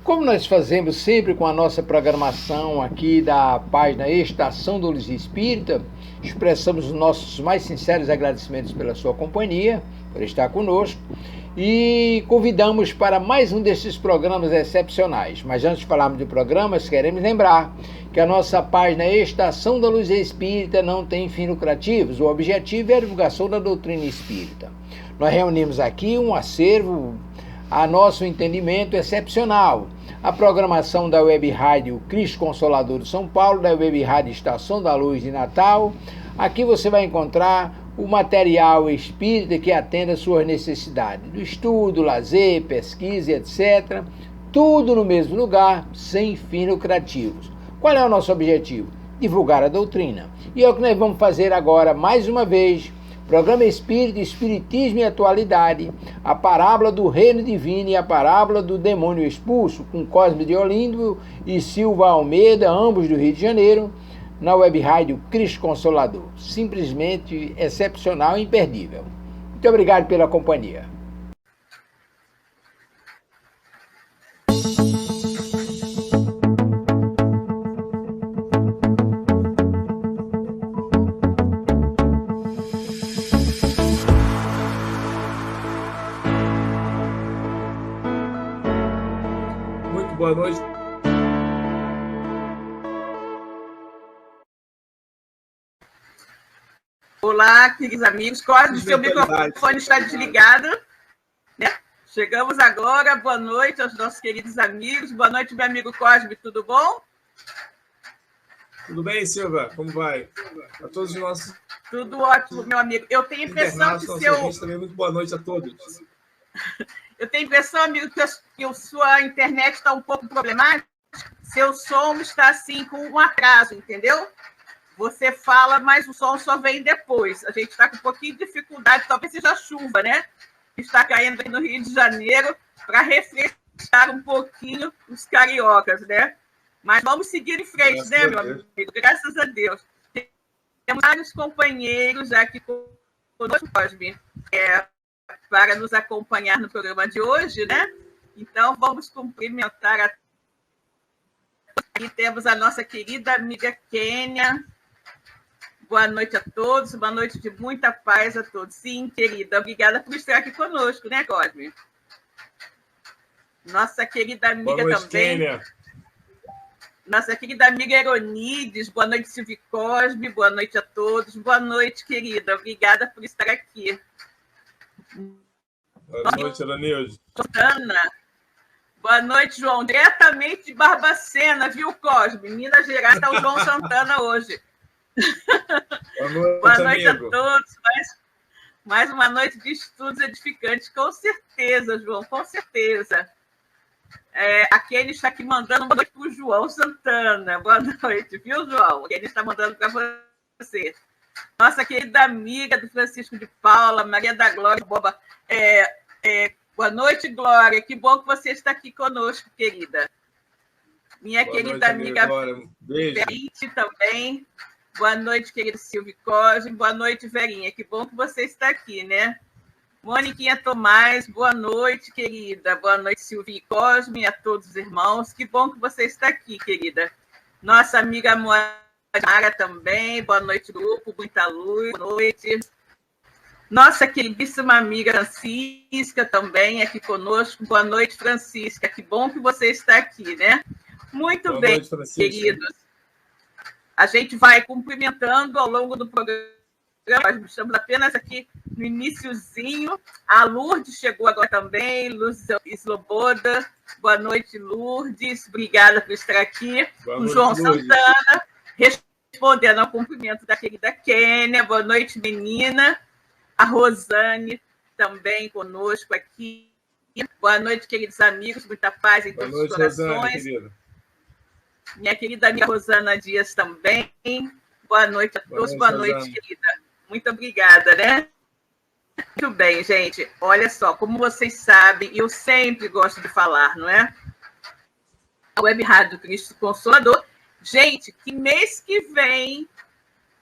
Como nós fazemos sempre com a nossa programação aqui da página Estação da Luz Espírita, expressamos os nossos mais sinceros agradecimentos pela sua companhia, por estar conosco, e convidamos para mais um desses programas excepcionais. Mas antes de falarmos de programas, queremos lembrar que a nossa página Estação da Luz Espírita não tem fins lucrativos. O objetivo é a divulgação da doutrina espírita. Nós reunimos aqui um acervo, a nosso entendimento, excepcional. A programação da Web Rádio Cristo Consolador de São Paulo, da Web Rádio Estação da Luz de Natal. Aqui você vai encontrar o material espírita que atenda às suas necessidades, do estudo, lazer, pesquisa, etc. Tudo no mesmo lugar, sem fins lucrativos. Qual é o nosso objetivo? Divulgar a doutrina. E é o que nós vamos fazer agora, mais uma vez. Programa Espírita, Espiritismo e Atualidade, a parábola do Reino Divino e a parábola do Demônio Expulso, com Cosme de Olinda e Silva Almeida, ambos do Rio de Janeiro, na Web Rádio Cristo Consolador. Simplesmente excepcional e imperdível. Muito obrigado pela companhia. Boa noite. Olá, queridos amigos. Cosme, seu microfone está desligado, né? Chegamos agora. Boa noite aos nossos queridos amigos. Boa noite, meu amigo Cosme. Tudo bom? Tudo bem, Silva? Como vai? A todos os nossos... Tudo ótimo, meu amigo. Eu tenho a impressão que também muito boa noite a todos. Eu tenho a impressão, amigo, que a sua internet está um pouco problemática. Seu som está assim com um atraso, entendeu? Você fala, mas o som só vem depois. A gente está com um pouquinho de dificuldade, talvez seja chuva, né? Está caindo aqui no Rio de Janeiro para refrescar um pouquinho os cariocas, né? Mas vamos seguir em frente, né, meu amigo? Graças a Deus. Temos vários companheiros aqui conosco, Cosme, para nos acompanhar no programa de hoje, né? Então, vamos cumprimentar Aqui temos a nossa querida amiga Kênia. Boa noite a todos, boa noite de muita paz a todos. Sim, querida, obrigada por estar aqui conosco, né, Cosme? Nossa querida amiga boa noite, também. Kênia. Nossa querida amiga Eronides, boa noite, Silvio Cosme, boa noite a todos. Boa noite, querida, obrigada por estar aqui. Boa noite, Eronilde. Ana. Boa noite, João. Diretamente de Barbacena, viu, Cosme? Minas Gerais, está o João Santana hoje. Boa noite, boa noite amigo. A todos. Mais uma noite de estudos edificantes, com certeza, João, com certeza. A Kenny está aqui mandando boa noite para o João Santana. Boa noite, viu, João? A Kenny está mandando para você. Nossa querida amiga do Francisco de Paula, Maria da Glória Boba. Boa noite, Glória. Que bom que você está aqui conosco, querida. Minha boa querida noite, amiga Beijo. Verite também. Boa noite, querido Silvio Cosme. Boa noite, Verinha. Que bom que você está aqui, né? Moniquinha Tomás, boa noite, querida. Boa noite, Silvio Cosme, a todos os irmãos. Que bom que você está aqui, querida. Nossa amiga Moara também. Boa noite, grupo. Muita luz. Boa noite. Nossa queridíssima amiga Francisca também aqui conosco. Boa noite, Francisca. Que bom que você está aqui, né? Muito boa bem, noite, queridos. A gente vai cumprimentando ao longo do programa. Nós estamos apenas aqui no iniciozinho. A Lourdes chegou agora também. Luz Sloboda. Boa noite, Lourdes. Obrigada por estar aqui. Boa o noite, João Lourdes. Santana, respondendo ao cumprimento da querida Kênia. Boa noite, menina. A Rosane também conosco aqui. Boa noite, queridos amigos. Muita paz em todos os corações. Rosane, querida. Minha querida amiga Rosana Dias também. Boa noite a todos. Boa noite, querida. Muito obrigada, né? Muito bem, gente. Olha só, como vocês sabem, eu sempre gosto de falar, não é? A Web Rádio Cristo Consolador. Gente, que mês que vem,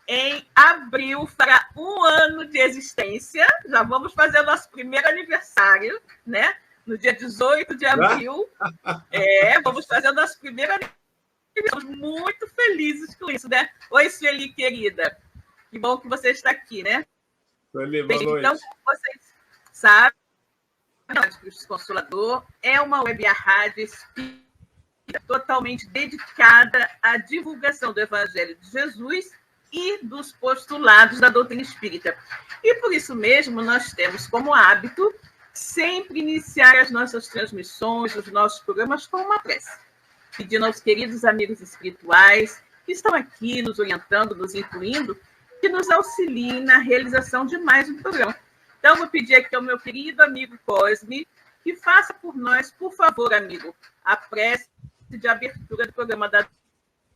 em abril, fará 1 ano de existência. Já vamos fazer o nosso primeiro aniversário, né? no dia 18 de abril. Vamos fazer a nossa primeira aniversário. Estamos muito felizes com isso, né? Oi, Sueli, querida. Que bom que você está aqui, né? Sueli, boa noite. Então, vocês sabem, o Cristo Consolador é uma web rádio espírita totalmente dedicada à divulgação do Evangelho de Jesus e dos postulados da doutrina espírita. E por isso mesmo nós temos como hábito sempre iniciar as nossas transmissões, os nossos programas com uma prece, pedindo aos queridos amigos espirituais que estão aqui nos orientando, nos incluindo, que nos auxiliem na realização de mais um programa. Então, vou pedir aqui ao meu querido amigo Cosme que faça por nós, por favor, amigo, a prece de abertura do programa da...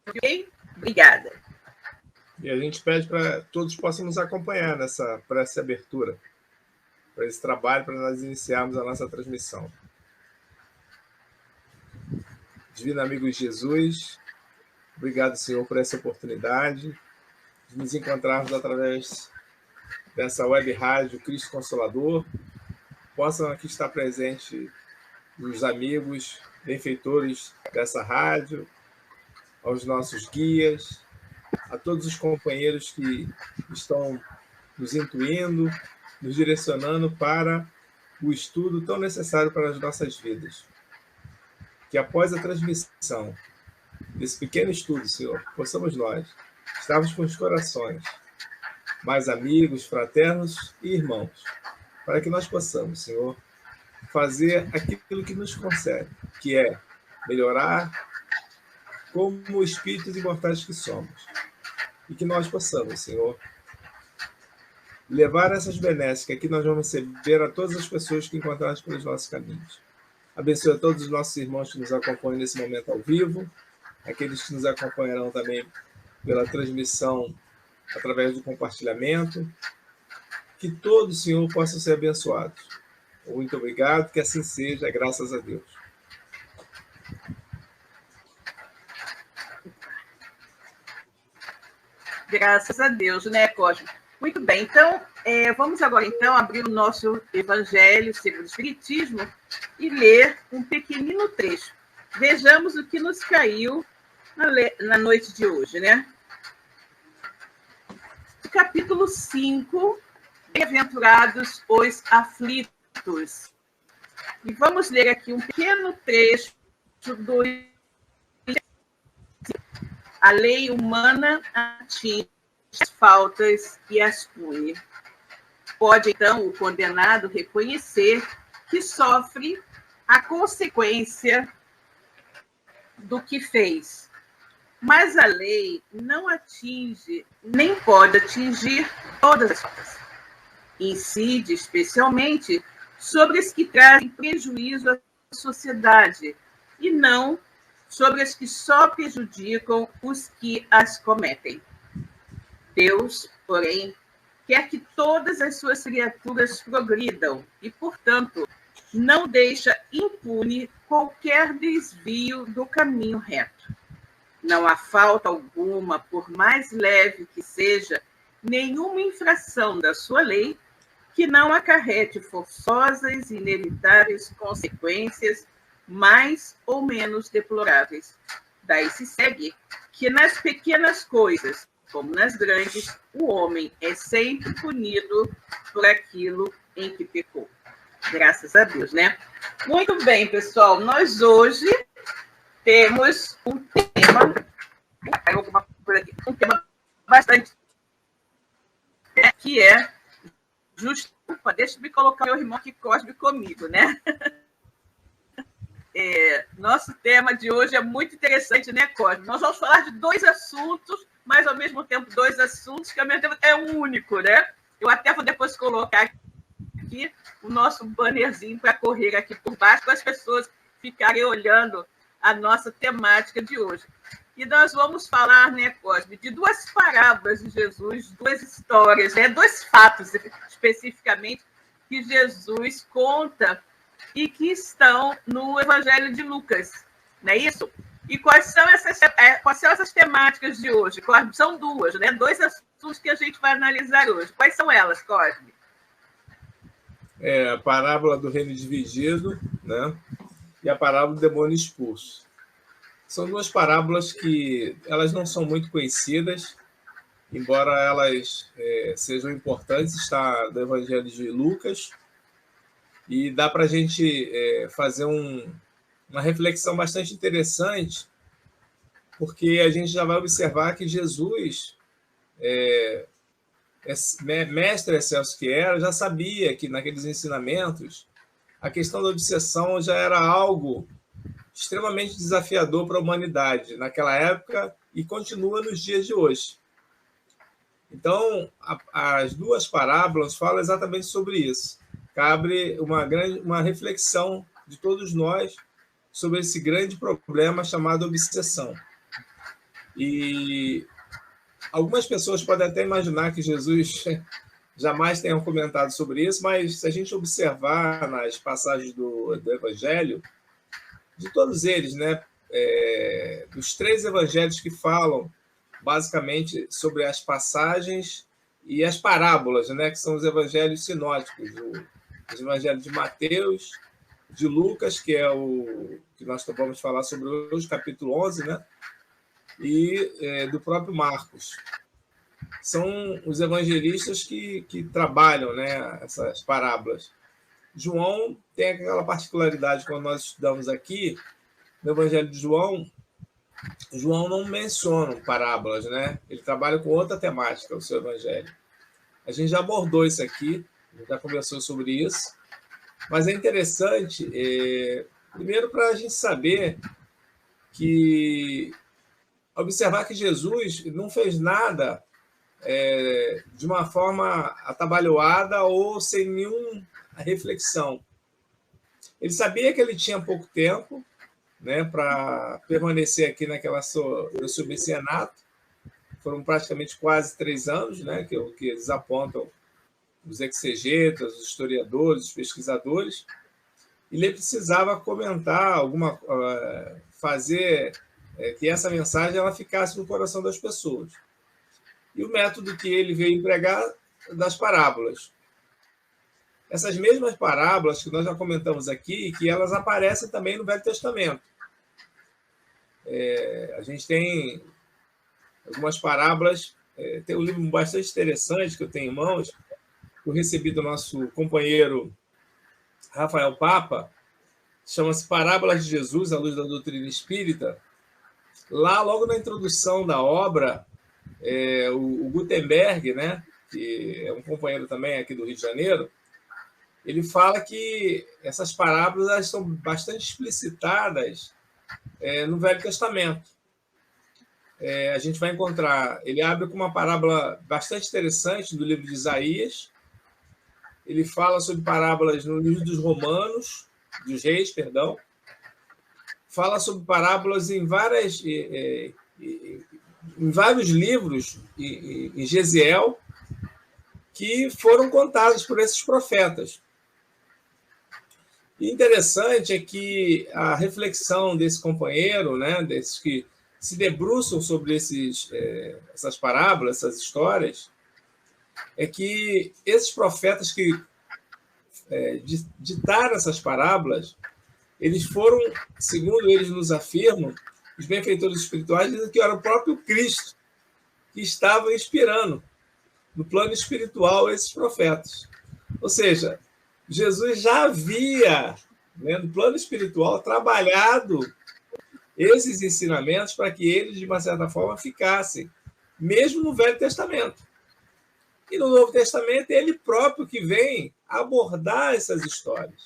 Ok? Obrigada. E a gente pede para todos possam nos acompanhar nessa prece de abertura, para esse trabalho, para nós iniciarmos a nossa transmissão. Divino amigo Jesus, obrigado, Senhor, por essa oportunidade de nos encontrarmos através dessa web rádio Cristo Consolador. Possam aqui estar presentes os amigos, benfeitores dessa rádio, aos nossos guias, a todos os companheiros que estão nos intuindo, nos direcionando para o estudo tão necessário para as nossas vidas. Que após a transmissão desse pequeno estudo, Senhor, possamos nós estarmos com os corações mais amigos, fraternos e irmãos, para que nós possamos, Senhor, fazer aquilo que nos concede, que é melhorar como espíritos imortais que somos. E que nós possamos, Senhor, levar essas benesses que aqui nós vamos receber a todas as pessoas que encontrarmos pelos nossos caminhos. Abençoe a todos os nossos irmãos que nos acompanham nesse momento ao vivo, aqueles que nos acompanharão também pela transmissão através do compartilhamento. Que todos, Senhor, possam ser abençoados. Muito obrigado, que assim seja, graças a Deus. Graças a Deus, né, Cosme? Muito bem, então, vamos agora, então, abrir o nosso Evangelho segundo o Espiritismo e ler um pequenino trecho. Vejamos o que nos caiu na noite de hoje, né? Capítulo 5, Bem-aventurados os aflitos. E vamos ler aqui um pequeno trecho do... A lei humana atinge as faltas e as pune. Pode, então, o condenado reconhecer que sofre a consequência do que fez. Mas a lei não atinge, nem pode atingir todas as faltas. Incide especialmente sobre as que trazem prejuízo à sociedade e não sobre as que só prejudicam os que as cometem. Deus, porém, quer que todas as suas criaturas progridam e, portanto, não deixa impune qualquer desvio do caminho reto. Não há falta alguma, por mais leve que seja, nenhuma infração da sua lei que não acarrete forçosas e inevitáveis consequências mais ou menos deploráveis. Daí se segue que nas pequenas coisas, como nas grandes, o homem é sempre punido por aquilo em que pecou. Graças a Deus, né? Muito bem, pessoal. Nós hoje temos um tema bastante que é justo. Deixa-me colocar meu irmão aqui, Cosme, comigo, né? Nosso tema de hoje é muito interessante, né, Cosme? Nós vamos falar de dois assuntos, mas ao mesmo tempo dois assuntos que ao mesmo tempo é um único, né? Eu até vou depois colocar aqui o nosso bannerzinho para correr aqui por baixo, para as pessoas ficarem olhando a nossa temática de hoje. E nós vamos falar, né, Cosme, de duas parábolas de Jesus, duas histórias, né, dois fatos especificamente que Jesus conta e que estão no Evangelho de Lucas, não é isso? E quais são essas temáticas de hoje? São duas, né? Dois assuntos que a gente vai analisar hoje. Quais são elas, Cosme? a parábola do reino dividido, né? E a parábola do demônio expulso. São duas parábolas que elas não são muito conhecidas, embora elas sejam importantes, está no Evangelho de Lucas, e dá para a gente fazer uma reflexão bastante interessante, porque a gente já vai observar que Jesus, mestre excelso que era, já sabia que naqueles ensinamentos a questão da obsessão já era algo extremamente desafiador para a humanidade naquela época e continua nos dias de hoje. Então, as duas parábolas falam exatamente sobre isso. Cabe uma reflexão de todos nós sobre esse grande problema chamado obsessão. E algumas pessoas podem até imaginar que Jesus jamais tenha comentado sobre isso, mas se a gente observar nas passagens do Evangelho, de todos eles, né, dos 3 evangelhos que falam basicamente sobre as passagens e as parábolas, né, que são os evangelhos sinóticos, os evangelhos de Mateus, de Lucas, que é o que nós vamos falar sobre hoje, capítulo 11, né, e do próprio Marcos. São os evangelistas que trabalham, né, essas parábolas. João tem aquela particularidade, quando nós estudamos aqui, no Evangelho de João, João não menciona parábolas, né? Ele trabalha com outra temática, o seu Evangelho. A gente já abordou isso aqui, já conversou sobre isso, mas é interessante, primeiro, para a gente saber observar que Jesus não fez nada de uma forma atabalhoada ou sem nenhuma reflexão. Ele sabia que ele tinha pouco tempo, né, para permanecer aqui no seu mecenato. Foram praticamente quase 3 anos, né, que eles apontam os exegetas, os historiadores, os pesquisadores. E ele precisava comentar fazer que essa mensagem ela ficasse no coração das pessoas. E o método que ele veio empregar das parábolas. Essas mesmas parábolas que nós já comentamos aqui, que elas aparecem também no Velho Testamento. A gente tem algumas parábolas, tem um livro bastante interessante que eu tenho em mãos, que eu recebi do nosso companheiro Rafael Papa, chama-se Parábolas de Jesus, à luz da doutrina espírita. Lá, logo na introdução da obra, o Gutenberg, né, que é um companheiro também aqui do Rio de Janeiro, ele fala que essas parábolas elas são bastante explicitadas no Velho Testamento. A gente vai encontrar, ele abre com uma parábola bastante interessante do livro de Isaías, ele fala sobre parábolas no livro dos dos Reis, perdão, fala sobre parábolas em vários livros, em Gesiel, que foram contados por esses profetas. E interessante é que a reflexão desse companheiro, né, desses que se debruçam sobre essas parábolas, essas histórias, é que esses profetas que ditaram essas parábolas, eles foram, segundo eles nos afirmam, os benfeitores espirituais dizem que era o próprio Cristo que estava inspirando no plano espiritual esses profetas. Ou seja, Jesus já havia, né, no plano espiritual, trabalhado esses ensinamentos para que eles, de uma certa forma, ficassem, mesmo no Velho Testamento. E no Novo Testamento, é ele próprio que vem abordar essas histórias.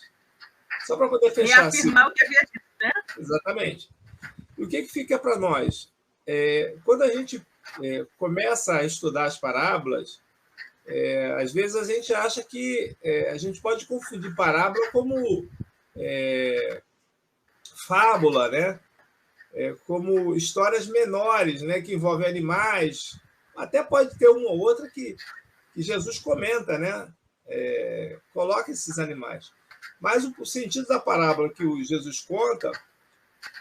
Só para poder fechar. E afirmar o que havia dito, né? Exatamente. E o que fica para nós? Quando a gente começa a estudar as parábolas, às vezes a gente acha que a gente pode confundir parábola como fábula, né? Como histórias menores, né? Que envolvem animais. Até pode ter uma ou outra que Jesus comenta, né? Coloca esses animais. Mas o sentido da parábola que o Jesus conta,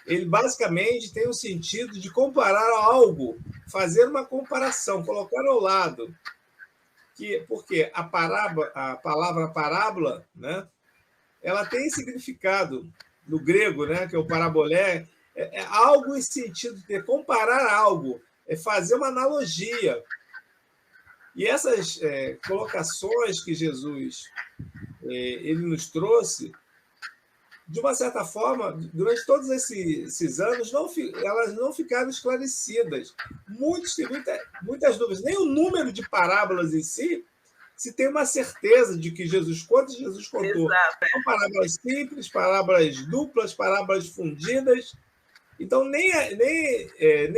ele basicamente tem o sentido de comparar algo, fazer uma comparação, colocar ao lado Porque a palavra parábola, né, ela tem significado no grego, né, que é o parabolé, é algo em sentido de comparar algo, é fazer uma analogia. E essas colocações que Jesus ele nos trouxe, de uma certa forma, durante todos esses anos, elas não ficaram esclarecidas. Muitas dúvidas. Nem o número de parábolas em si se tem uma certeza de que quantas Jesus contou. Exato. São parábolas simples, parábolas duplas, parábolas fundidas. Então, nem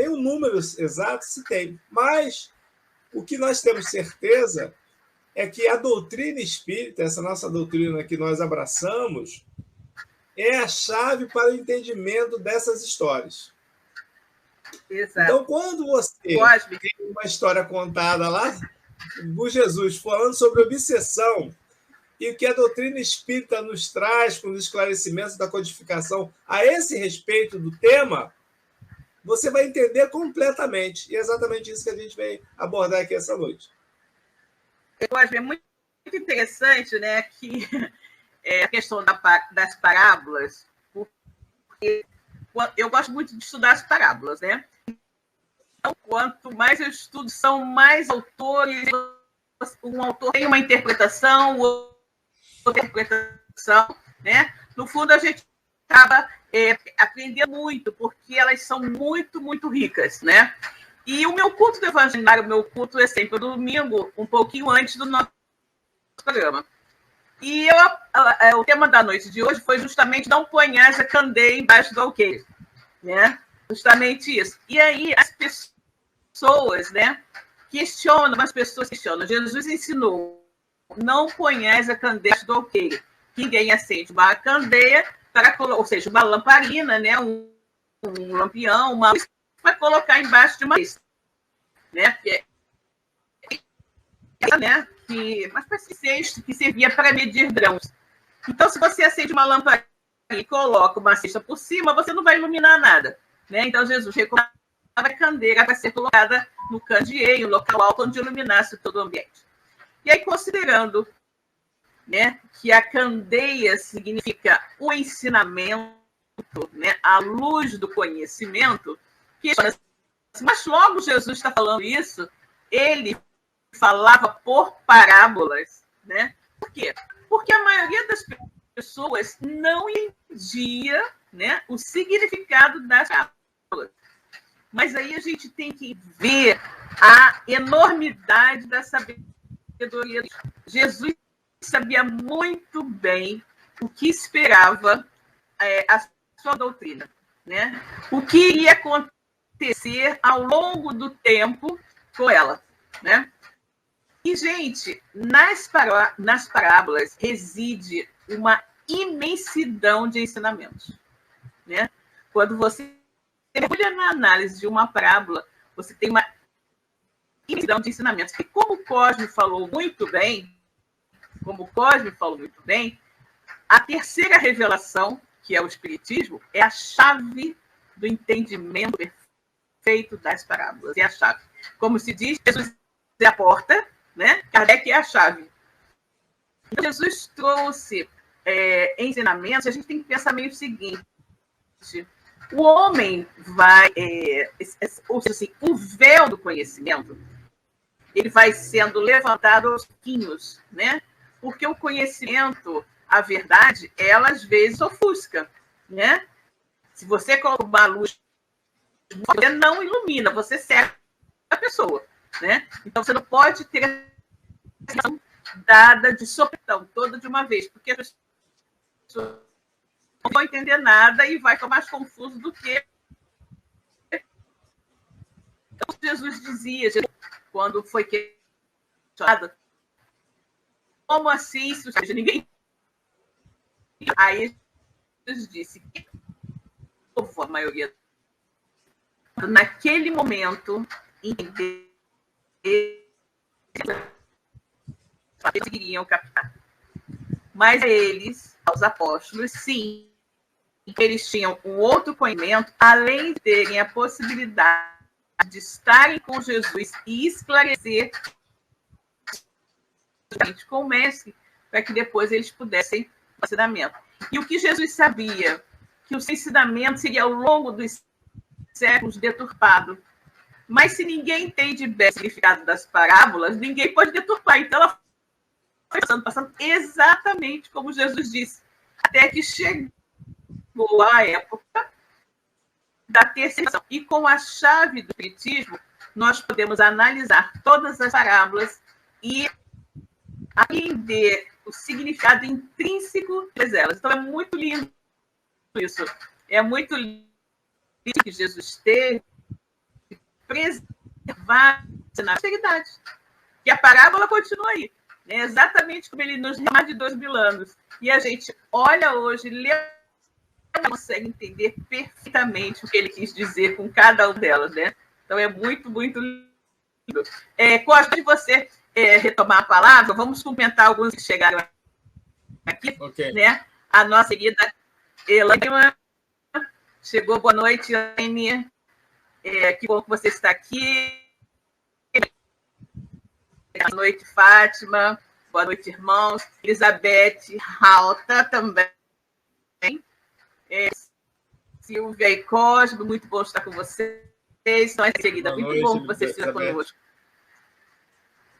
o número exato se tem. Mas o que nós temos certeza é que a doutrina espírita, essa nossa doutrina que nós abraçamos, é a chave para o entendimento dessas histórias. Exato. Então, quando você tem uma história contada lá por Jesus falando sobre obsessão e o que a doutrina espírita nos traz com os esclarecimentos da codificação a esse respeito do tema, você vai entender completamente. E é exatamente isso que a gente vai abordar aqui essa noite. Eu acho que é muito interessante, né, que a questão das parábolas, porque eu gosto muito de estudar as parábolas, né? Então, quanto mais eu estudo, são mais autores, um autor tem uma interpretação, outra interpretação, né? No fundo, a gente acaba aprendendo muito, porque elas são muito, muito ricas, né? E o meu culto do evangelho, o meu culto é sempre no domingo, um pouquinho antes do nosso programa. E o tema da noite de hoje foi justamente não ponhas a candeia embaixo do alqueire, né? Justamente isso. E aí as pessoas, né, questionam, Jesus ensinou, não ponhas a candeia embaixo do alqueire. Ninguém acende uma candeia, ou seja, uma lamparina, né, um lampião, uma luz, para colocar embaixo de uma lista, né? Mas para cesto que servia para medir grãos. Então, se você acende uma lamparina e coloca uma cesta por cima, você não vai iluminar nada, né? Então, Jesus recomendava a candeia para ser colocada no candeeiro, no local alto, onde iluminasse todo o ambiente. E aí, considerando, né, que a candeia significa o ensinamento, né, a luz do conhecimento, mas logo Jesus está falando isso, ele falava por parábolas, né? Por quê? Porque a maioria das pessoas não entendia, né, o significado das parábolas. Mas aí a gente tem que ver a enormidade da sabedoria. Jesus sabia muito bem o que esperava a sua doutrina, né? O que iria acontecer ao longo do tempo com ela, né? E, gente, nas parábolas reside uma imensidão de ensinamentos, né? Quando você mergulha na análise de uma parábola, você tem uma imensidão de ensinamentos. E como o Cosme falou muito bem, a terceira revelação, que é o Espiritismo, é a chave do entendimento perfeito das parábolas. É a chave. Como se diz, Jesus é a porta, né? Kardec é a chave. Então, Jesus trouxe ensinamentos, a gente tem que pensar meio o seguinte: o homem vai, o véu do conhecimento, ele vai sendo levantado aos pouquinhos, né? Porque o conhecimento, a verdade, ela às vezes ofusca, né? Se você coloca uma luz, você não ilumina, você cega a pessoa, né? Então, você não pode ter a dada de sopetão, toda de uma vez, porque a pessoa não vai entender nada e vai ficar mais confuso do que... Então, Jesus dizia, quando foi questionado, como assim, se ninguém... Aí Jesus disse que a maioria, naquele momento, entender, conseguiriam captar. Mas eles, aos apóstolos, sim, eles tinham um outro conhecimento, além de terem a possibilidade de estarem com Jesus e esclarecer com o mestre, para que depois eles pudessem o ensinamento. E o que Jesus sabia? Que o seu ensinamento seria ao longo dos séculos deturpado. Mas se ninguém entende bem o significado das parábolas, ninguém pode deturpar. Então ela foi passando exatamente como Jesus disse, até que chegou a época da terceirização. E com a chave do Espiritismo, nós podemos analisar todas as parábolas e aprender o significado intrínseco delas. Então, é muito lindo isso. É muito lindo que Jesus teve preservar na austeridade. Que a parábola continua aí. Né? Exatamente como ele nos há mais de 2000 anos. E a gente olha hoje, lê, consegue entender perfeitamente o que ele quis dizer com cada uma delas. Né? Então, é muito, muito lindo. Gosto de você retomar a palavra. Vamos comentar alguns que chegaram aqui. Okay. Né? A nossa querida Elaine chegou. Boa noite, Elaine. Que bom que você está aqui. Boa noite, Fátima. Boa noite, irmãos. Elizabeth Rauta também. Silvia e Cosmo, muito bom estar com vocês. Então, querida, muito bom que você esteja conosco.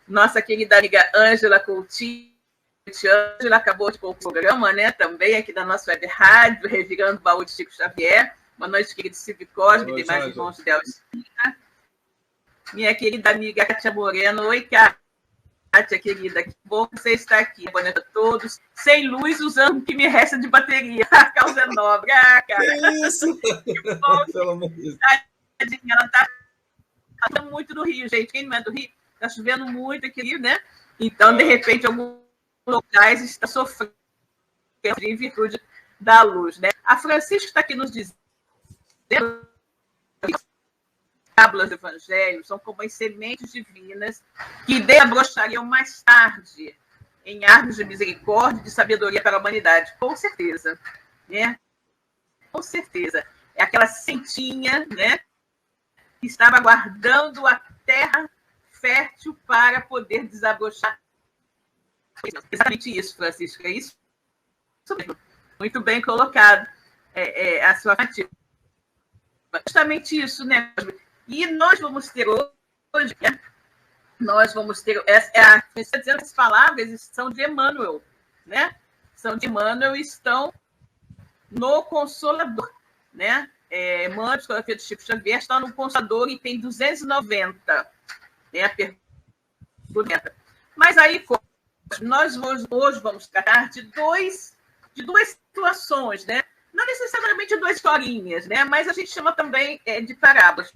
Nossa querida amiga Ângela Coutinho. Ângela acabou de pôr o programa, né? Também aqui da nossa web rádio, Revirando o Baú de Chico Xavier. Boa noite, querido Silvio Cosme, e demais irmãos de Deus. Minha querida amiga Kátia Moreno. Oi, Kátia, querida. Que bom que você está aqui. Boa noite a todos. Sem luz, usando o que me resta de bateria. A causa é nobre. Ah, cara. Que isso? Que bom. Pelo amor de Deus. Ela está muito no Rio, gente. Quem não é do Rio? Está chovendo muito aqui, né? Então, de repente, alguns locais estão sofrendo em virtude da luz, né? A Francisca está aqui nos dizendo que as parábolas do Evangelho são como as sementes divinas que desabrochariam mais tarde em árvores de misericórdia e de sabedoria para a humanidade. Com certeza, né? Com certeza. É aquela sementinha, né? Que estava aguardando a terra fértil para poder desabrochar. Exatamente isso, Francisco. É isso mesmo. Muito bem colocado a sua afirmativa. Justamente isso, né? E nós vamos ter hoje, né? Nós vamos ter. Você está dizendo que as palavras são de Emmanuel, né? São de Emmanuel e estão no Consolador, né? Emmanuel, Psicografia do Chico Xavier, está no Consolador e tem 290. A pergunta. Mas aí, nós hoje vamos tratar de duas situações, né? Não necessariamente duas historinhas, né? Mas a gente chama também de parábolas,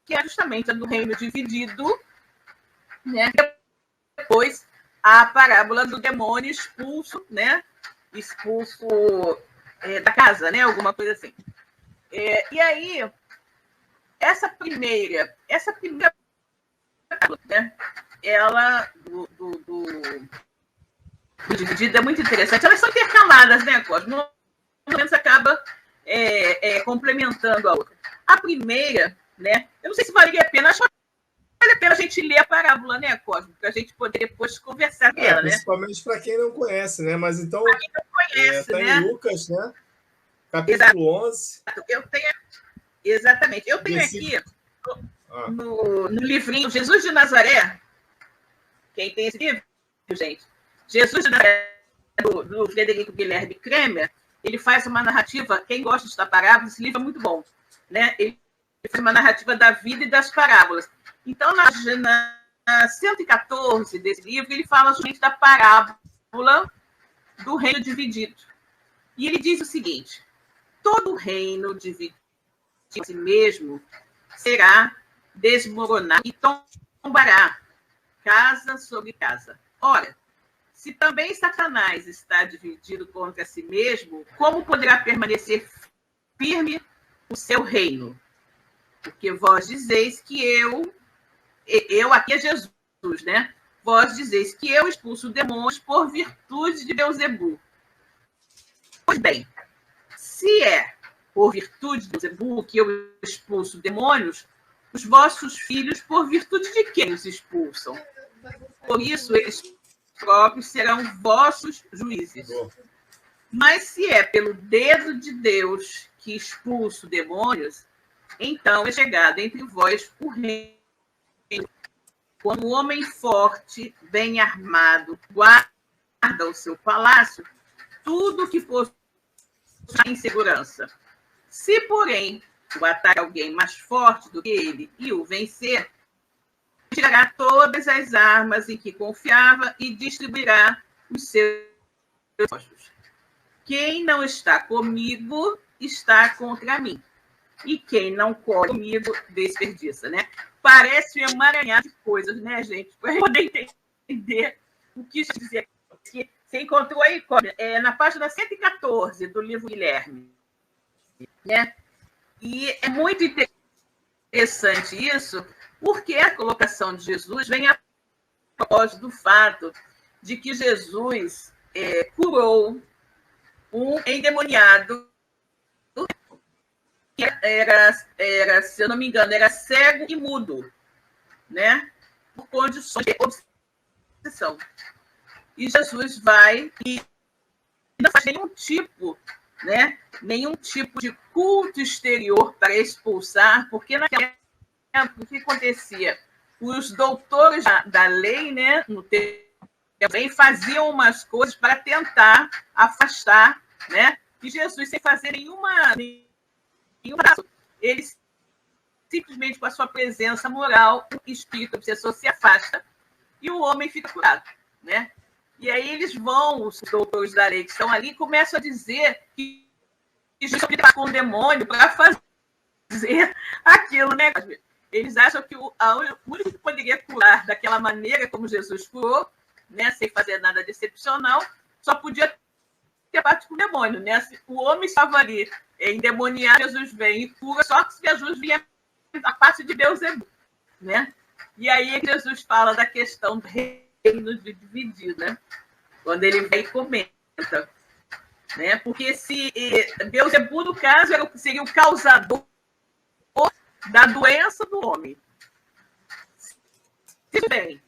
que é justamente a do reino dividido, né? Depois, a parábola do demônio expulso, né? Expulso da casa, né? Alguma coisa assim. E aí, essa primeira né? Ela do dividido é muito interessante. Elas são intercaladas, né, Cosmo? Pelo menos acaba complementando a outra. A primeira, né? Eu não sei se valeria a pena, acho que vale a pena a gente ler a parábola, né, Cosmo? Para a gente poder depois conversar dela, né? Principalmente para quem não conhece, né? Mas então. Para quem não conhece, tá né? Em Lucas, né? Capítulo 11. Exatamente. Eu tenho aqui no livrinho Jesus de Nazaré. Quem tem esse livro, gente? Jesus de Nazaré, do Frederico Guilherme Kremer, ele faz uma narrativa. Quem gosta de estudar parábolas, esse livro é muito bom, né? Ele faz uma narrativa da vida e das parábolas. Então, na 114 desse livro, ele fala justamente da parábola do reino dividido. E ele diz o seguinte: todo reino dividido em si mesmo será desmoronado e tombará, casa sobre casa. Ora, se também Satanás está dividido contra si mesmo, como poderá permanecer firme o seu reino? Porque vós dizeis que eu aqui é Jesus, né? Vós dizeis que eu expulso demônios por virtude de Beelzebul. Pois bem, se é por virtude de Beelzebul que eu expulso demônios, os vossos filhos por virtude de quem os expulsam? Por isso eles próprios serão vossos juízes. Mas se é pelo dedo de Deus que expulso demônios, então é chegado entre vós o reino. Quando um homem forte, bem armado, guarda o seu palácio, tudo que possui em segurança. Se, porém, o ataque alguém mais forte do que ele e o vencer, tirará todas as armas em que confiava e distribuirá os seus postos. Quem não está comigo está contra mim. E quem não corre comigo desperdiça, né? Parece um emaranhado de coisas, né, gente? Para poder entender o que isso dizer aqui. Você encontrou aí, na página 114 do livro Guilherme. Né? E é muito interessante isso, porque a colocação de Jesus vem a propósito do fato de que Jesus curou um endemoniado que era, se eu não me engano, era cego e mudo, né? Por condições de obsessão. E Jesus vai e não faz nenhum tipo de culto exterior para expulsar, porque naquela época o que acontecia? Os doutores da lei, né, no tempo, também faziam umas coisas para tentar afastar, né? E Jesus, sem fazer nenhuma ele simplesmente com a sua presença moral, o espírito obsessor se afasta e o homem fica curado, né? E aí eles vão, os doutores da lei que estão ali, começam a dizer que Jesus está com o demônio para fazer aquilo, né? Eles acham que o único que poderia curar daquela maneira como Jesus curou, né, sem fazer nada de excepcional, só podia ter parte com o demônio, né? O homem estava ali endemoniado, Jesus vem e cura, só que Jesus vinha a parte de Beelzebul, né? E aí Jesus fala da questão do reino dividido, né? Quando ele vem e comenta, né? Porque se Beelzebul, no caso, seria o causador da doença do homem. Se bem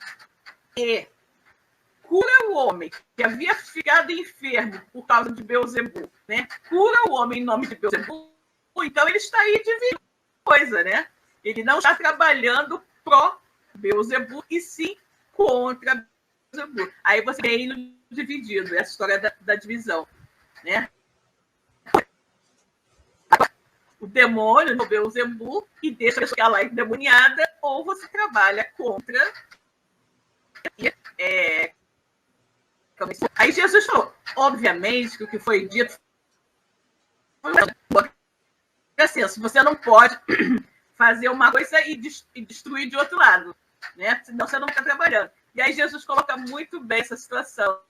cura o homem que havia ficado enfermo por causa de Beelzebul, né? Cura o homem em nome de Beelzebul, então ele está aí dividindo coisa, né? Ele não está trabalhando pró Beelzebul e sim contra Beelzebul. Aí você tem reino dividido, essa história da divisão, né? O demônio no Beelzebul e deixa a pessoa lá endemoniada, ou você trabalha contra. Aí Jesus falou, obviamente, que o que foi dito foi assim, você não pode fazer uma coisa e destruir de outro lado, né? Senão você não está trabalhando. E aí Jesus coloca muito bem essa situação.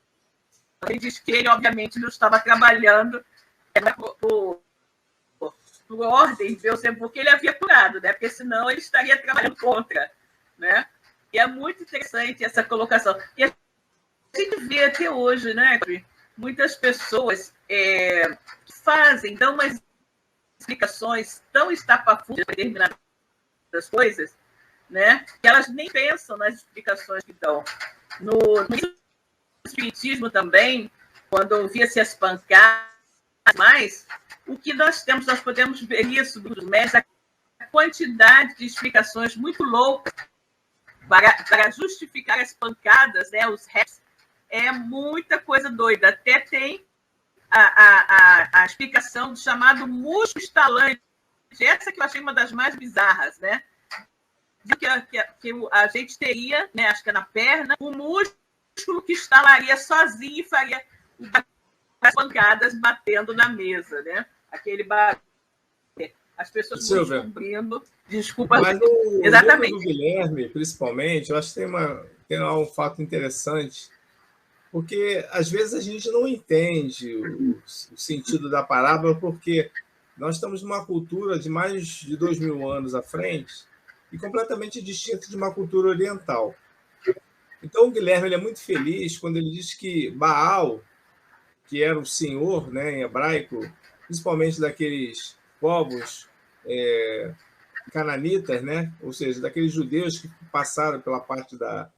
Ele diz que ele, obviamente, não estava trabalhando por ordem de Beelzebul que ele havia curado, né? Porque senão ele estaria trabalhando contra, né? E é muito interessante essa colocação. E a gente vê até hoje, né? Muitas pessoas dão umas explicações tão estapafúrdias para determinadas coisas, né? Que elas nem pensam nas explicações que dão. No espiritismo também, quando via-se as pancadas, mas o que nós podemos ver isso dos mestres, a quantidade de explicações muito loucas para justificar as pancadas, né? Os raps, é muita coisa doida. Até tem a explicação do chamado músculo estalante. Essa que eu achei uma das mais bizarras, né? De que a gente teria, né, acho que é na perna, um músculo que estalaria sozinho e faria as pancadas batendo na mesa, né? Aquele barulho. As pessoas descobrindo. Desculpa. Mas exatamente. No Guilherme, principalmente, eu acho que tem um fato interessante, porque às vezes a gente não entende o sentido da parábola, porque nós estamos numa cultura de mais de 2.000 anos à frente e completamente distinta de uma cultura oriental. Então, o Guilherme ele é muito feliz quando ele diz que Baal, que era o senhor, né, em hebraico, principalmente daqueles povos cananitas, né, ou seja, daqueles judeus que passaram pela parte da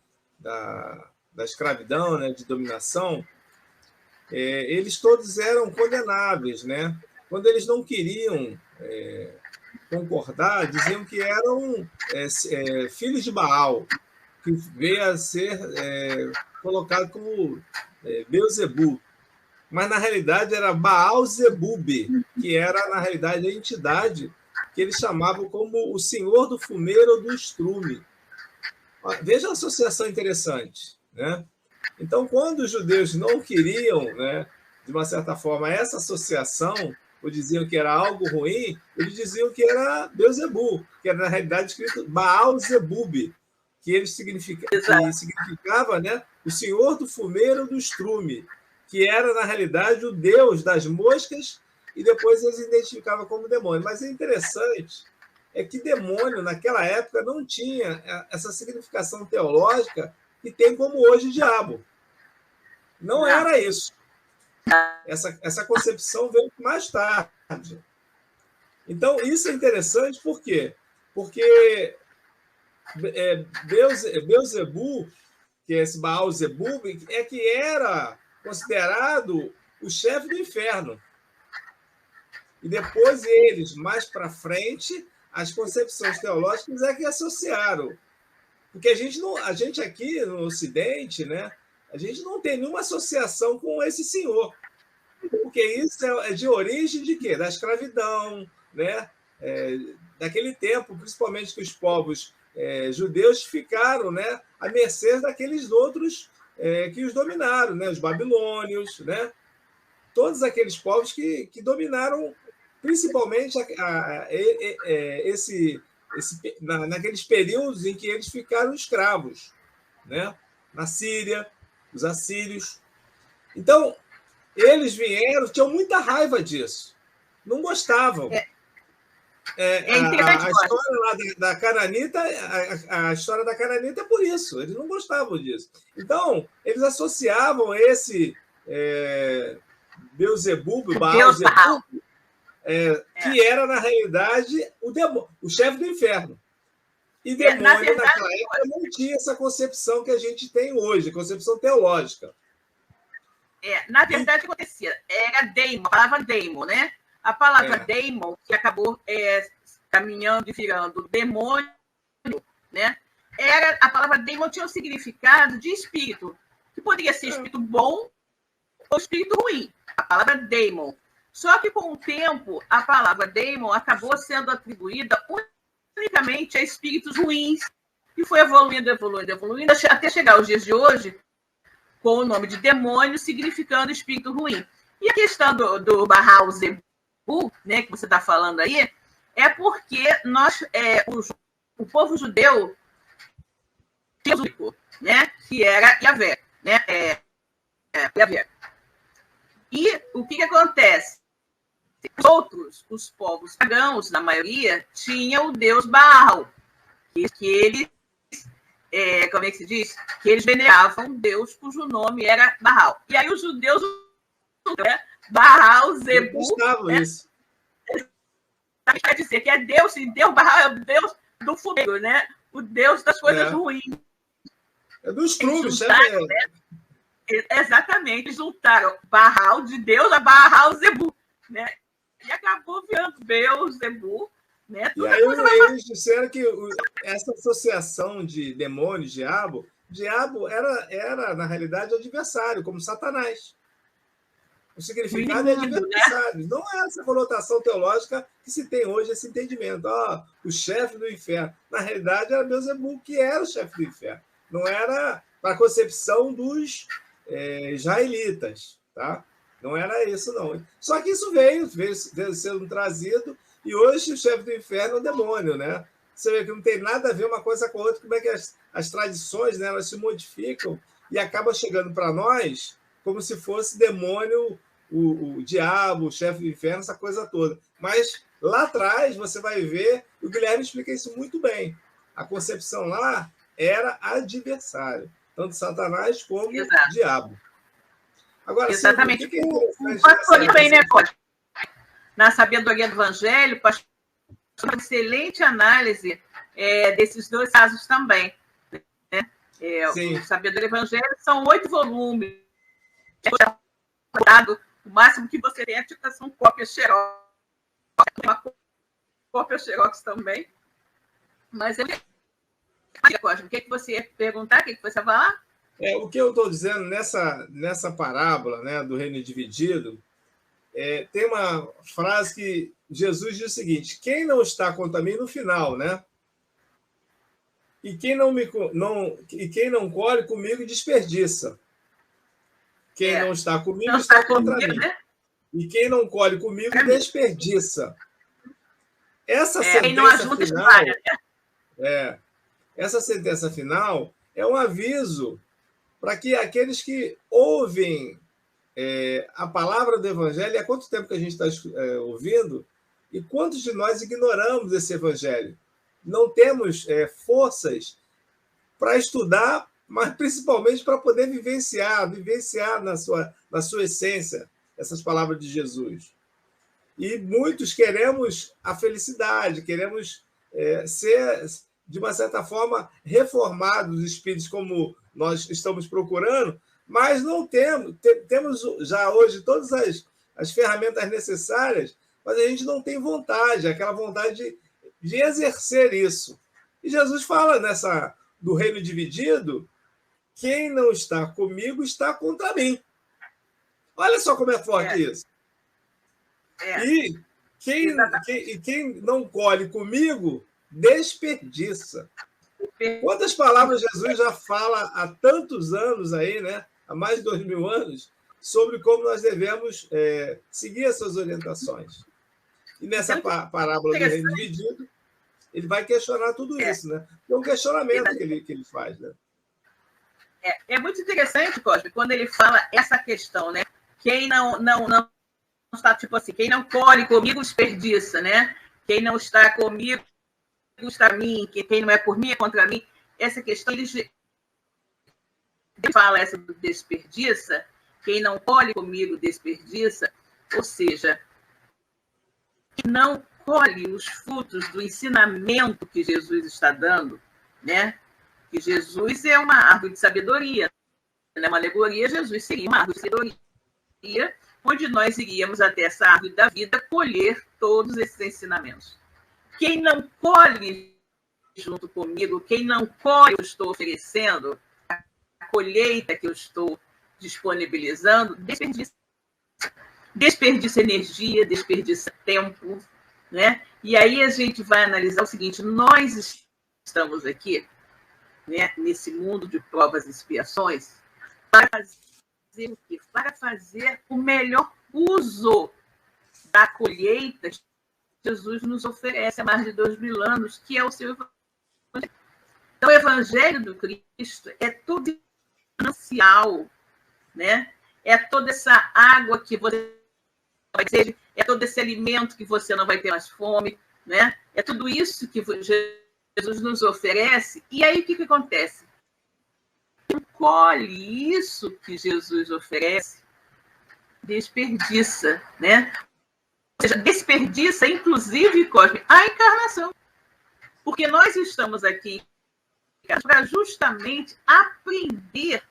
da escravidão, né, de dominação, eles todos eram condenáveis, né? Quando eles não queriam concordar, diziam que eram filhos de Baal, que veio a ser colocado como Beuzebu. Mas, na realidade, era Baal-Zebub, que era, na realidade, a entidade que eles chamavam como o senhor do fumeiro ou do estrume. Veja a associação interessante, né? Então, quando os judeus não queriam, né, de uma certa forma, essa associação, ou diziam que era algo ruim, eles diziam que era Beuzebu, que era, na realidade, escrito Baal-Zebub, que significava, né, o senhor do fumeiro ou do estrume, que era, na realidade, o deus das moscas, e depois eles identificavam como demônio. Mas é interessante é que demônio, naquela época, não tinha essa significação teológica que tem como hoje o diabo. Não era isso. Essa concepção veio mais tarde. Então, isso é interessante por quê? Porque Beuzebu, que é esse Baal-Zebub, é que era considerado o chefe do inferno. E depois eles, mais para frente, as concepções teológicas é que associaram. Porque a gente aqui no Ocidente, né, a gente não tem nenhuma associação com esse senhor. Porque isso é de origem de quê? Da escravidão, né? Daquele tempo, principalmente que os povos judeus ficaram, né, à mercê daqueles outros que os dominaram, né? Os babilônios, né? Todos aqueles povos que dominaram principalmente naqueles períodos em que eles ficaram escravos, né? Na Síria, os assírios. Então, eles vieram, tinham muita raiva disso, não gostavam. A história lá da Cananita, a história da Cananita é por isso, eles não gostavam disso. Então, eles associavam esse Beuzebu, Baal-Zebub, que era, na realidade, o chefe do inferno. E demônio, naquela época, não tinha essa concepção que a gente tem hoje, concepção teológica. Na verdade, o que acontecia? Era daemon, a palavra daemon, né? A palavra daemon, que acabou caminhando e virando demônio, né? A palavra daemon tinha um significado de espírito, que poderia ser espírito bom ou espírito ruim. A palavra daemon. Só que, com o tempo, a palavra daemon acabou sendo atribuída unicamente a espíritos ruins, e foi evoluindo, até chegar aos dias de hoje, com o nome de demônio, significando espírito ruim. E a questão do Baal-Zebub, né, que você está falando aí, é porque o povo judeu tinha um único, né, que era Yahvé, né, Yahvé. E o que acontece? Os povos pagãos, na maioria, tinham o deus Baal, que eles, como é que se diz? Que eles veneravam um deus cujo nome era Baal. E aí os judeus, né? Baal-Zebub, né? Quer dizer que é Deus, e Deus, Baal é o Deus do fumeiro, né? O Deus das coisas ruins. É dos truques, né? Exatamente, eles juntaram Baal de Deus a Baal-Zebub, né? E acabou virando Beuzebu, né? E aí eles disseram que essa associação de demônio, diabo era, na realidade, o adversário, como Satanás. O significado é adversário. Né? Não é essa conotação teológica que se tem hoje, esse entendimento. O chefe do inferno. Na realidade, era Beuzebu, que era o chefe do inferno. Não era para a concepção dos israelitas, tá? Não era isso, não. Só que isso veio sendo trazido, e hoje o chefe do inferno é o demônio, né? Você vê que não tem nada a ver uma coisa com a outra, como é que as tradições, né, elas se modificam e acabam chegando para nós como se fosse demônio, o diabo, o chefe do inferno, essa coisa toda. Mas lá atrás você vai ver, e o Guilherme explica isso muito bem. A concepção lá era adversário, tanto Satanás como diabo. Agora, exatamente. Sim, o pastor também, né, na sabedoria do Evangelho, o pastor faz uma excelente análise desses dois casos também. Né? Sim. O Sabedoria Evangélica são 8 volumes. O máximo que você tem são cópias xerox. Uma cópia xerox também. Mas o que você ia perguntar? O que você ia falar? O que eu estou dizendo nessa parábola, né, do reino dividido, tem uma frase que Jesus diz o seguinte: quem não está contra mim no final, né? E quem não colhe comigo desperdiça. Quem não está comigo está contra mim. Né? E quem não colhe comigo desperdiça. Essa sentença final, essa sentença final é um aviso para que aqueles que ouvem a palavra do Evangelho, há quanto tempo que a gente está ouvindo, e quantos de nós ignoramos esse Evangelho? Não temos forças para estudar, mas principalmente para poder vivenciar na sua essência essas palavras de Jesus. E muitos queremos a felicidade, queremos ser, de uma certa forma, reformados, espíritos como nós estamos procurando, mas não temos já hoje todas as ferramentas necessárias, mas a gente não tem vontade, aquela vontade de exercer isso. E Jesus fala do reino dividido: quem não está comigo está contra mim. Olha só como é forte isso. E quem não colhe comigo, desperdiça. Quantas palavras Jesus já fala há tantos anos aí, né? Há mais de 2000 anos, sobre como nós devemos seguir essas orientações. E nessa parábola do reino dividido, ele vai questionar tudo isso, né? É um questionamento que ele faz, né? É muito interessante, Cosme, quando ele fala essa questão, né? Quem não está, tipo assim, quem não colhe comigo desperdiça, né? Quem não está comigo está a mim, quem não é por mim é contra mim. Essa questão, ele fala essa do desperdiça, quem não colhe comigo desperdiça, ou seja, que não colhe os frutos do ensinamento que Jesus está dando, né? Que Jesus é uma árvore de sabedoria, né? Uma alegoria, Jesus seria uma árvore de sabedoria, onde nós iríamos até essa árvore da vida colher todos esses ensinamentos. Quem não colhe junto comigo, quem não colhe o que eu estou oferecendo, a colheita que eu estou disponibilizando, desperdiça energia, desperdiça tempo, né? E aí a gente vai analisar o seguinte: nós estamos aqui, né, nesse mundo de provas e expiações, para fazer o quê? Para fazer o melhor uso da colheita que Jesus nos oferece há mais de 2000 anos, que é o seu Evangelho. Então, o Evangelho do Cristo é todo financial, né? É toda essa água que você vai ter, é todo esse alimento que você não vai ter mais fome, né? É tudo isso que Jesus nos oferece. E aí, o que acontece? Quem colhe isso que Jesus oferece, desperdiça, né? Ou seja, desperdiça, inclusive, Cosme, a encarnação. Porque nós estamos aqui para justamente aprender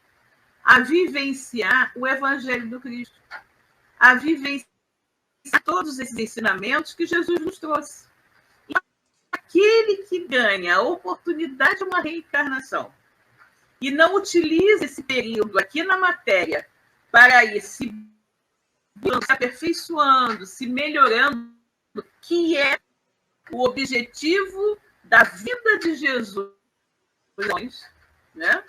a vivenciar o Evangelho do Cristo, a vivenciar todos esses ensinamentos que Jesus nos trouxe. E aquele que ganha a oportunidade de uma reencarnação e não utiliza esse período aqui na matéria para ir se aperfeiçoando, se melhorando, que é o objetivo da vida de Jesus, né?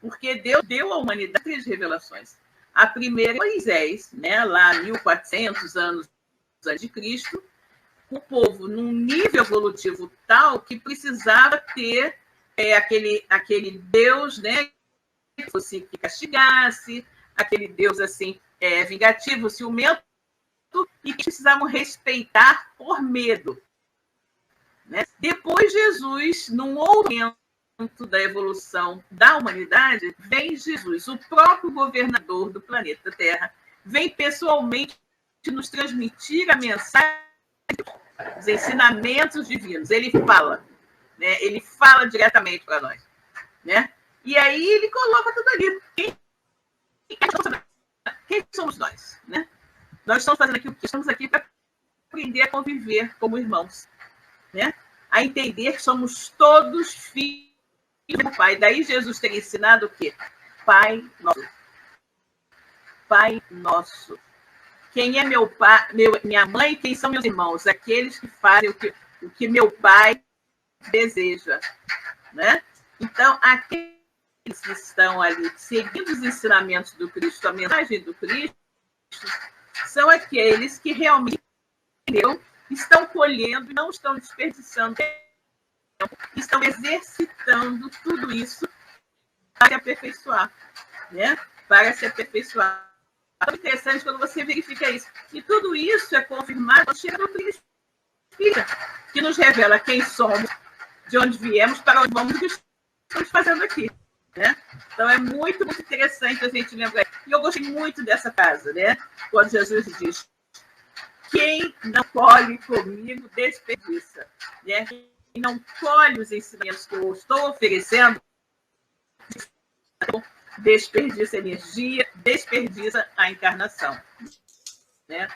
Porque Deus deu à humanidade 3 revelações. A primeira é Moisés, né? Lá 1400 anos antes de Cristo, o povo num nível evolutivo tal que precisava ter aquele Deus, né, que fosse que castigasse, aquele Deus assim vingativo, ciumento, e que precisavam respeitar por medo, né? Depois Jesus, num outro momento da evolução da humanidade, vem Jesus, o próprio governador do planeta Terra, vem pessoalmente nos transmitir a mensagem, os ensinamentos divinos. Ele fala, né? Ele fala diretamente para nós, né? E aí ele coloca tudo ali. Quem somos nós? Né? Nós estamos fazendo aqui o quê? Estamos aqui para aprender a conviver como irmãos. Né? A entender que somos todos filhos do Pai. Daí Jesus tem ensinado o quê? Pai nosso. Pai nosso. Quem é meu pai, minha mãe e quem são meus irmãos? Aqueles que fazem o que meu pai deseja. Né? Então, aqueles que estão ali seguindo os ensinamentos do Cristo, a mensagem do Cristo, são aqueles que realmente estão colhendo, não estão desperdiçando tempo, estão exercitando tudo isso para se aperfeiçoar. Né? Para se aperfeiçoar. É muito interessante quando você verifica isso. E tudo isso é confirmado quando chega no Cristo, que nos revela quem somos, de onde viemos, para onde vamos e o que estamos fazendo aqui. Né? Então é muito, muito interessante a gente lembrar. E eu gostei muito dessa frase, né? Quando Jesus diz: quem não colhe comigo, desperdiça. Né? Quem não colhe os ensinamentos que eu estou oferecendo, desperdiça energia, desperdiça a encarnação. Né?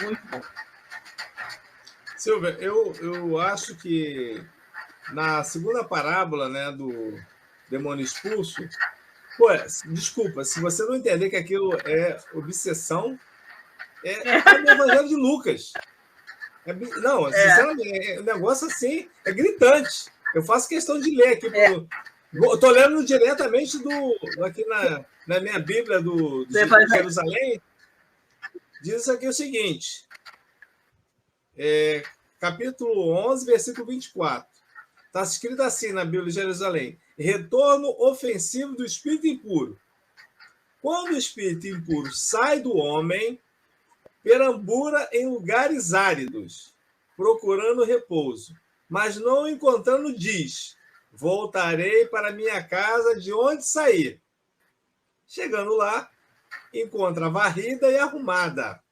Muito bom. Silvia, eu acho que na segunda parábola, né, do demônio expulso, pô, desculpa, se você não entender que aquilo é obsessão, é no Evangelho de Lucas. Não, sinceramente, o negócio assim é gritante. Eu faço questão de ler aqui. Estou lendo diretamente aqui na minha Bíblia de Jerusalém. Diz aqui o seguinte, capítulo 11, versículo 24. Está escrito assim na Bíblia de Jerusalém: retorno ofensivo do espírito impuro. Quando o espírito impuro sai do homem, perambula em lugares áridos, procurando repouso, mas não encontrando, diz: voltarei para minha casa de onde saí. Chegando lá, encontra varrida e arrumada.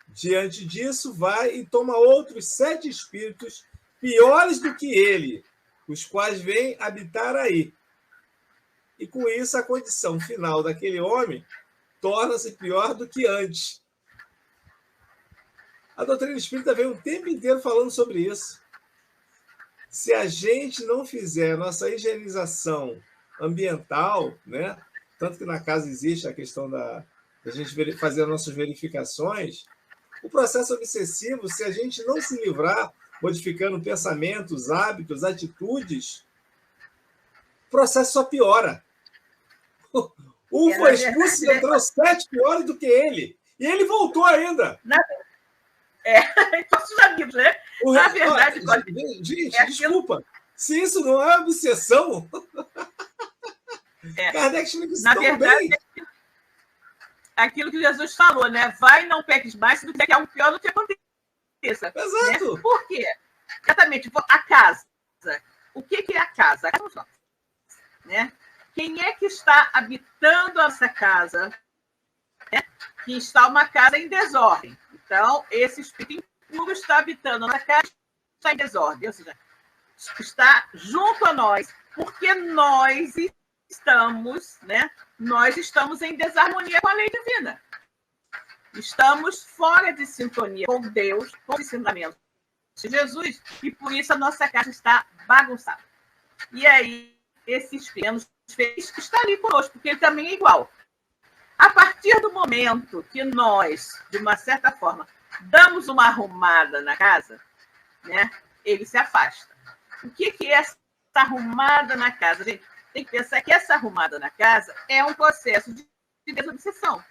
Diante disso, vai e toma outros 7 espíritos piores do que ele, os quais vêm habitar aí. E com isso, a condição final daquele homem torna-se pior do que antes. A doutrina espírita vem o tempo inteiro falando sobre isso. Se a gente não fizer a nossa higienização ambiental, né? Tanto que na casa existe a questão da gente fazer as nossas verificações, o processo obsessivo, se a gente não se livrar, modificando pensamentos, hábitos, atitudes, o processo só piora. Um foi expulso e entrou 7 piores do que ele. E ele voltou ainda. Nossos amigos, né? Na verdade, gente, desculpa. Se isso não é obsessão, Kardec explica isso tão bem. Aquilo que Jesus falou, né? Vai, não peques mais, se não quer que algo pior não te aconteça. Exato. Né? Por quê? Exatamente. A casa. O que é a casa? A casa somos nós. Né? Quem é que está habitando essa casa? Né? Que está uma casa em desordem. Então, esse espírito impuro está habitando na casa, está em desordem, ou seja, está junto a nós, porque nós estamos, né? Nós estamos em desarmonia com a lei divina. Estamos fora de sintonia com Deus, com os ensinamentos de Jesus, e por isso a nossa casa está bagunçada. E aí, esse espírito está ali conosco, porque ele também é igual. A partir do momento que nós, de uma certa forma, damos uma arrumada na casa, né, ele se afasta. O que é essa arrumada na casa? A gente tem que pensar que essa arrumada na casa é um processo de desobsessão.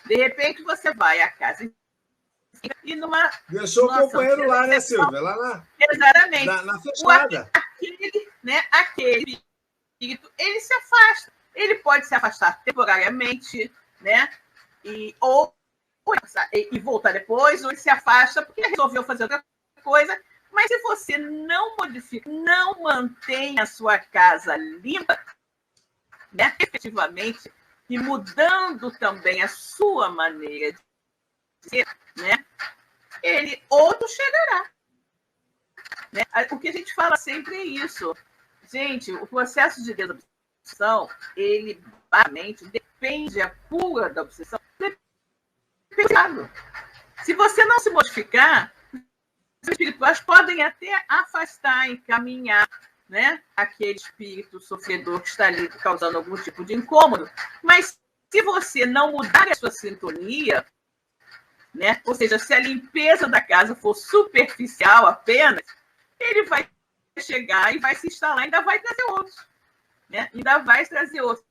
De repente, você vai à casa e numa... Deixou o companheiro lá, né, Silvia? Lá na... Exatamente. Na fechada. Aquele espírito, ele se afasta. Ele pode se afastar temporariamente, né? E voltar depois, ou ele se afasta porque resolveu fazer outra coisa. Mas se você não modifica, não mantém a sua casa limpa, né, efetivamente, e mudando também a sua maneira de ser, né, outro chegará. Né? O que a gente fala sempre é isso. Gente, o processo de desobsessão obsessão, ele basicamente depende, a cura da obsessão depende. Se você não se modificar, os espirituais podem até afastar, encaminhar, né, aquele espírito sofredor que está ali causando algum tipo de incômodo, mas se você não mudar a sua sintonia, né, ou seja, se a limpeza da casa for superficial apenas, ele vai chegar e vai se instalar, ainda vai trazer outros, né? Ainda vai trazer outros.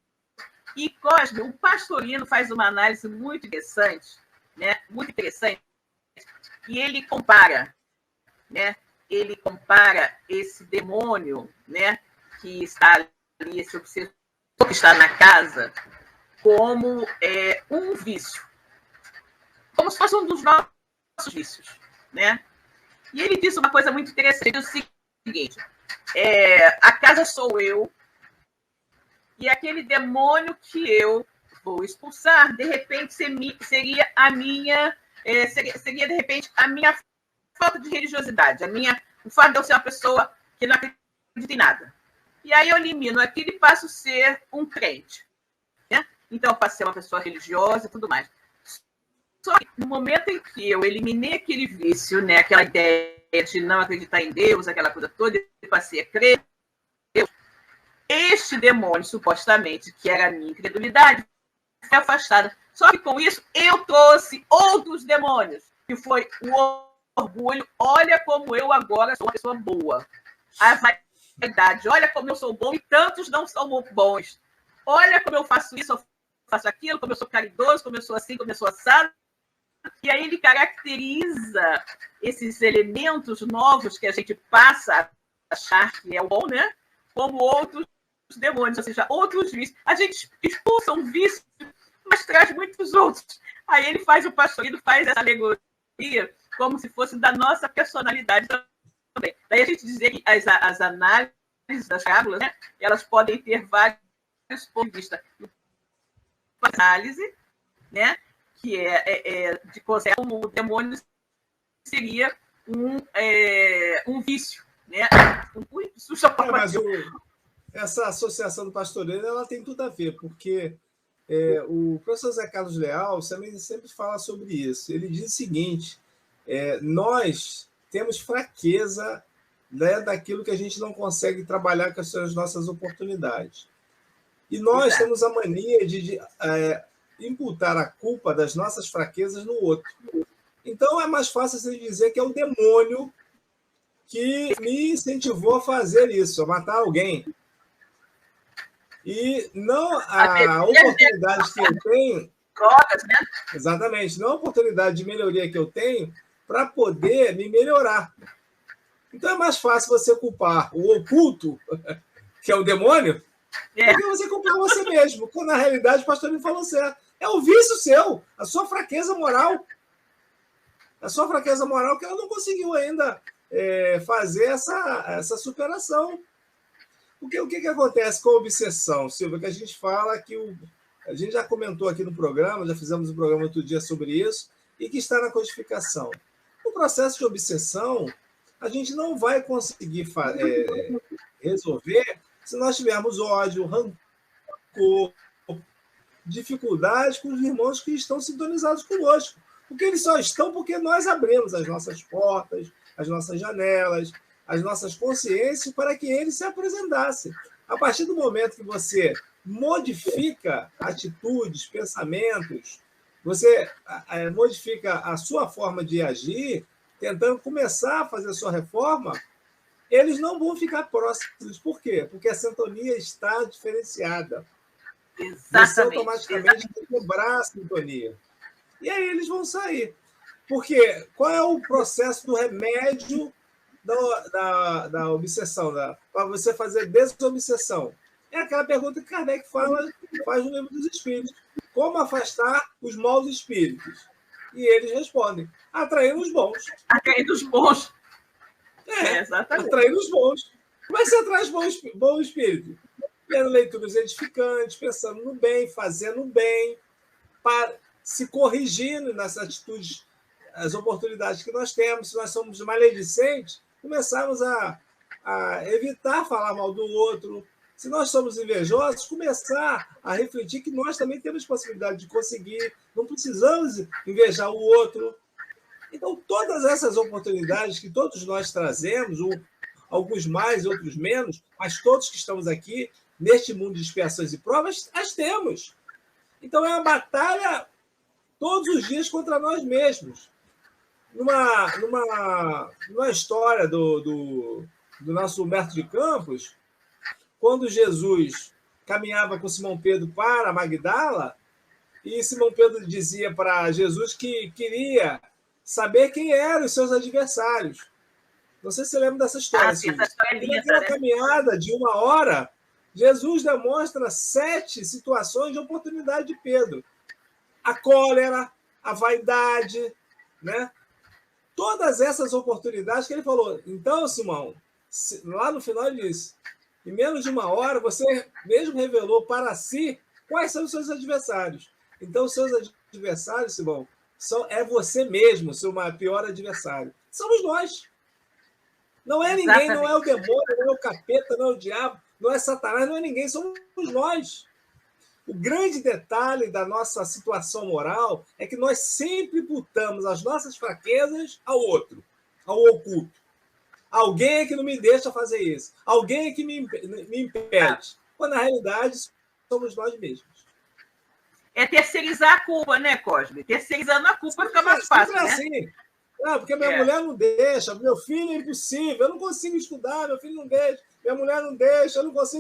E Cosme, o Pastorino faz uma análise muito interessante, né? Muito interessante, e ele compara, né? Ele compara esse demônio, né, que está ali, esse obsessor que está na casa, como um vício, como se fosse um dos nossos vícios, né? E ele disse uma coisa muito interessante, o seguinte: a casa sou eu, e aquele demônio que eu vou expulsar, de repente, seria a minha, seria de repente a minha falta de religiosidade, o fato de eu ser uma pessoa que não acredita em nada. E aí eu elimino aquilo e passo a ser um crente, né? Então eu passo a ser uma pessoa religiosa e tudo mais. Só que no momento em que eu eliminei aquele vício, né, aquela ideia de não acreditar em Deus, aquela coisa toda, e passei a crer em Deus, este demônio, supostamente, que era a minha incredulidade, foi afastado. Só que com isso eu trouxe outros demônios, que foi o orgulho. Olha como eu agora sou uma pessoa boa. A vaidade. Olha como eu sou bom e tantos não são bons. Olha como eu faço isso, eu faço aquilo, como eu sou caridoso, como eu sou assim, como eu sou assado. E aí ele caracteriza esses elementos novos que a gente passa a achar que é o bom, né? Como outros demônios, ou seja, outros vícios. A gente expulsa um vício, mas traz muitos outros. Aí ele faz, o Pastorino faz essa alegoria como se fosse da nossa personalidade também. Daí a gente dizer que as análises das parábolas, né, elas podem ter vários pontos de vista. A análise, né, que de como o demônio seria um vício, né? Essa associação do pastoreiro, ela tem tudo a ver, porque o professor Zé Carlos Leal também sempre fala sobre isso. Ele diz o seguinte: nós temos fraqueza, né, daquilo que a gente não consegue trabalhar com as nossas oportunidades. E nós temos a mania de imputar a culpa das nossas fraquezas no outro. Então, é mais fácil você dizer que é o demônio que me incentivou a fazer isso, a matar alguém. E não a oportunidade que eu tenho... Né? Exatamente, não a oportunidade de melhoria que eu tenho para poder me melhorar. Então, é mais fácil você culpar o oculto, que é o demônio, do que você culpar você mesmo. Quando, na realidade, o pastor me falou certo. É o vício seu, a sua fraqueza moral. A sua fraqueza moral que ela não conseguiu ainda fazer essa superação. Porque o que acontece com a obsessão, Silvia? Que a gente fala que a gente já comentou aqui no programa, já fizemos um programa outro dia sobre isso, e que está na codificação. O processo de obsessão, a gente não vai conseguir resolver se nós tivermos ódio, rancor, dificuldades com os irmãos que estão sintonizados conosco. Porque eles só estão porque nós abrimos as nossas portas, as nossas janelas, as nossas consciências para que eles se apresentassem. A partir do momento que você modifica atitudes, pensamentos, você modifica a sua forma de agir, tentando começar a fazer a sua reforma, eles não vão ficar próximos. Por quê? Porque a sintonia está diferenciada. Exatamente. Você automaticamente tem que quebrar a sintonia. E aí eles vão sair. Porque qual é o processo do remédio da obsessão? Para você fazer desobsessão? É aquela pergunta que Kardec faz no Livro dos Espíritos. Como afastar os maus espíritos? E eles respondem: atraindo os bons. Atraindo os bons. Exatamente. Atraindo os bons. Como é que você atrai os bons espíritos? Lendo leituras edificantes, pensando no bem, fazendo o bem, se corrigindo nas atitudes, as oportunidades que nós temos. Se nós somos maledicentes, começarmos a evitar falar mal do outro, Se nós somos invejosos, começar a refletir que nós também temos possibilidade de conseguir, não precisamos invejar o outro. Então, todas essas oportunidades que todos nós trazemos, alguns mais, outros menos, mas todos que estamos aqui, neste mundo de expiações e provas, as temos. Então, é uma batalha todos os dias contra nós mesmos. Numa história do nosso Humberto de Campos, quando Jesus caminhava com Simão Pedro para Magdala, e Simão Pedro dizia para Jesus que queria saber quem eram os seus adversários. Não sei se você lembra dessa história. Sim, essa história é linda, naquela né? caminhada de 1 hora, Jesus demonstra 7 situações de oportunidade de Pedro. A cólera, a vaidade, né? Todas essas oportunidades que ele falou. Então, Simão, lá no final ele disse, em menos de 1 hora, você mesmo revelou para si quais são os seus adversários. Então, os seus adversários, Simão, é você mesmo, seu pior adversário. Somos nós. Não é ninguém, exatamente. Não é o demônio, não é o capeta, não é o diabo, não é Satanás, não é ninguém, somos nós. O grande detalhe da nossa situação moral é que nós sempre imputamos as nossas fraquezas ao outro, ao oculto. Alguém é que não me deixa fazer isso. Alguém é que me impede. Quando, na realidade, somos nós mesmos. É terceirizar a culpa, né, Cosme? Terceirizando a culpa fica mais fácil, né? Assim. Não, porque minha mulher não deixa, meu filho é impossível, eu não consigo estudar, meu filho não deixa, minha mulher não deixa, eu não posso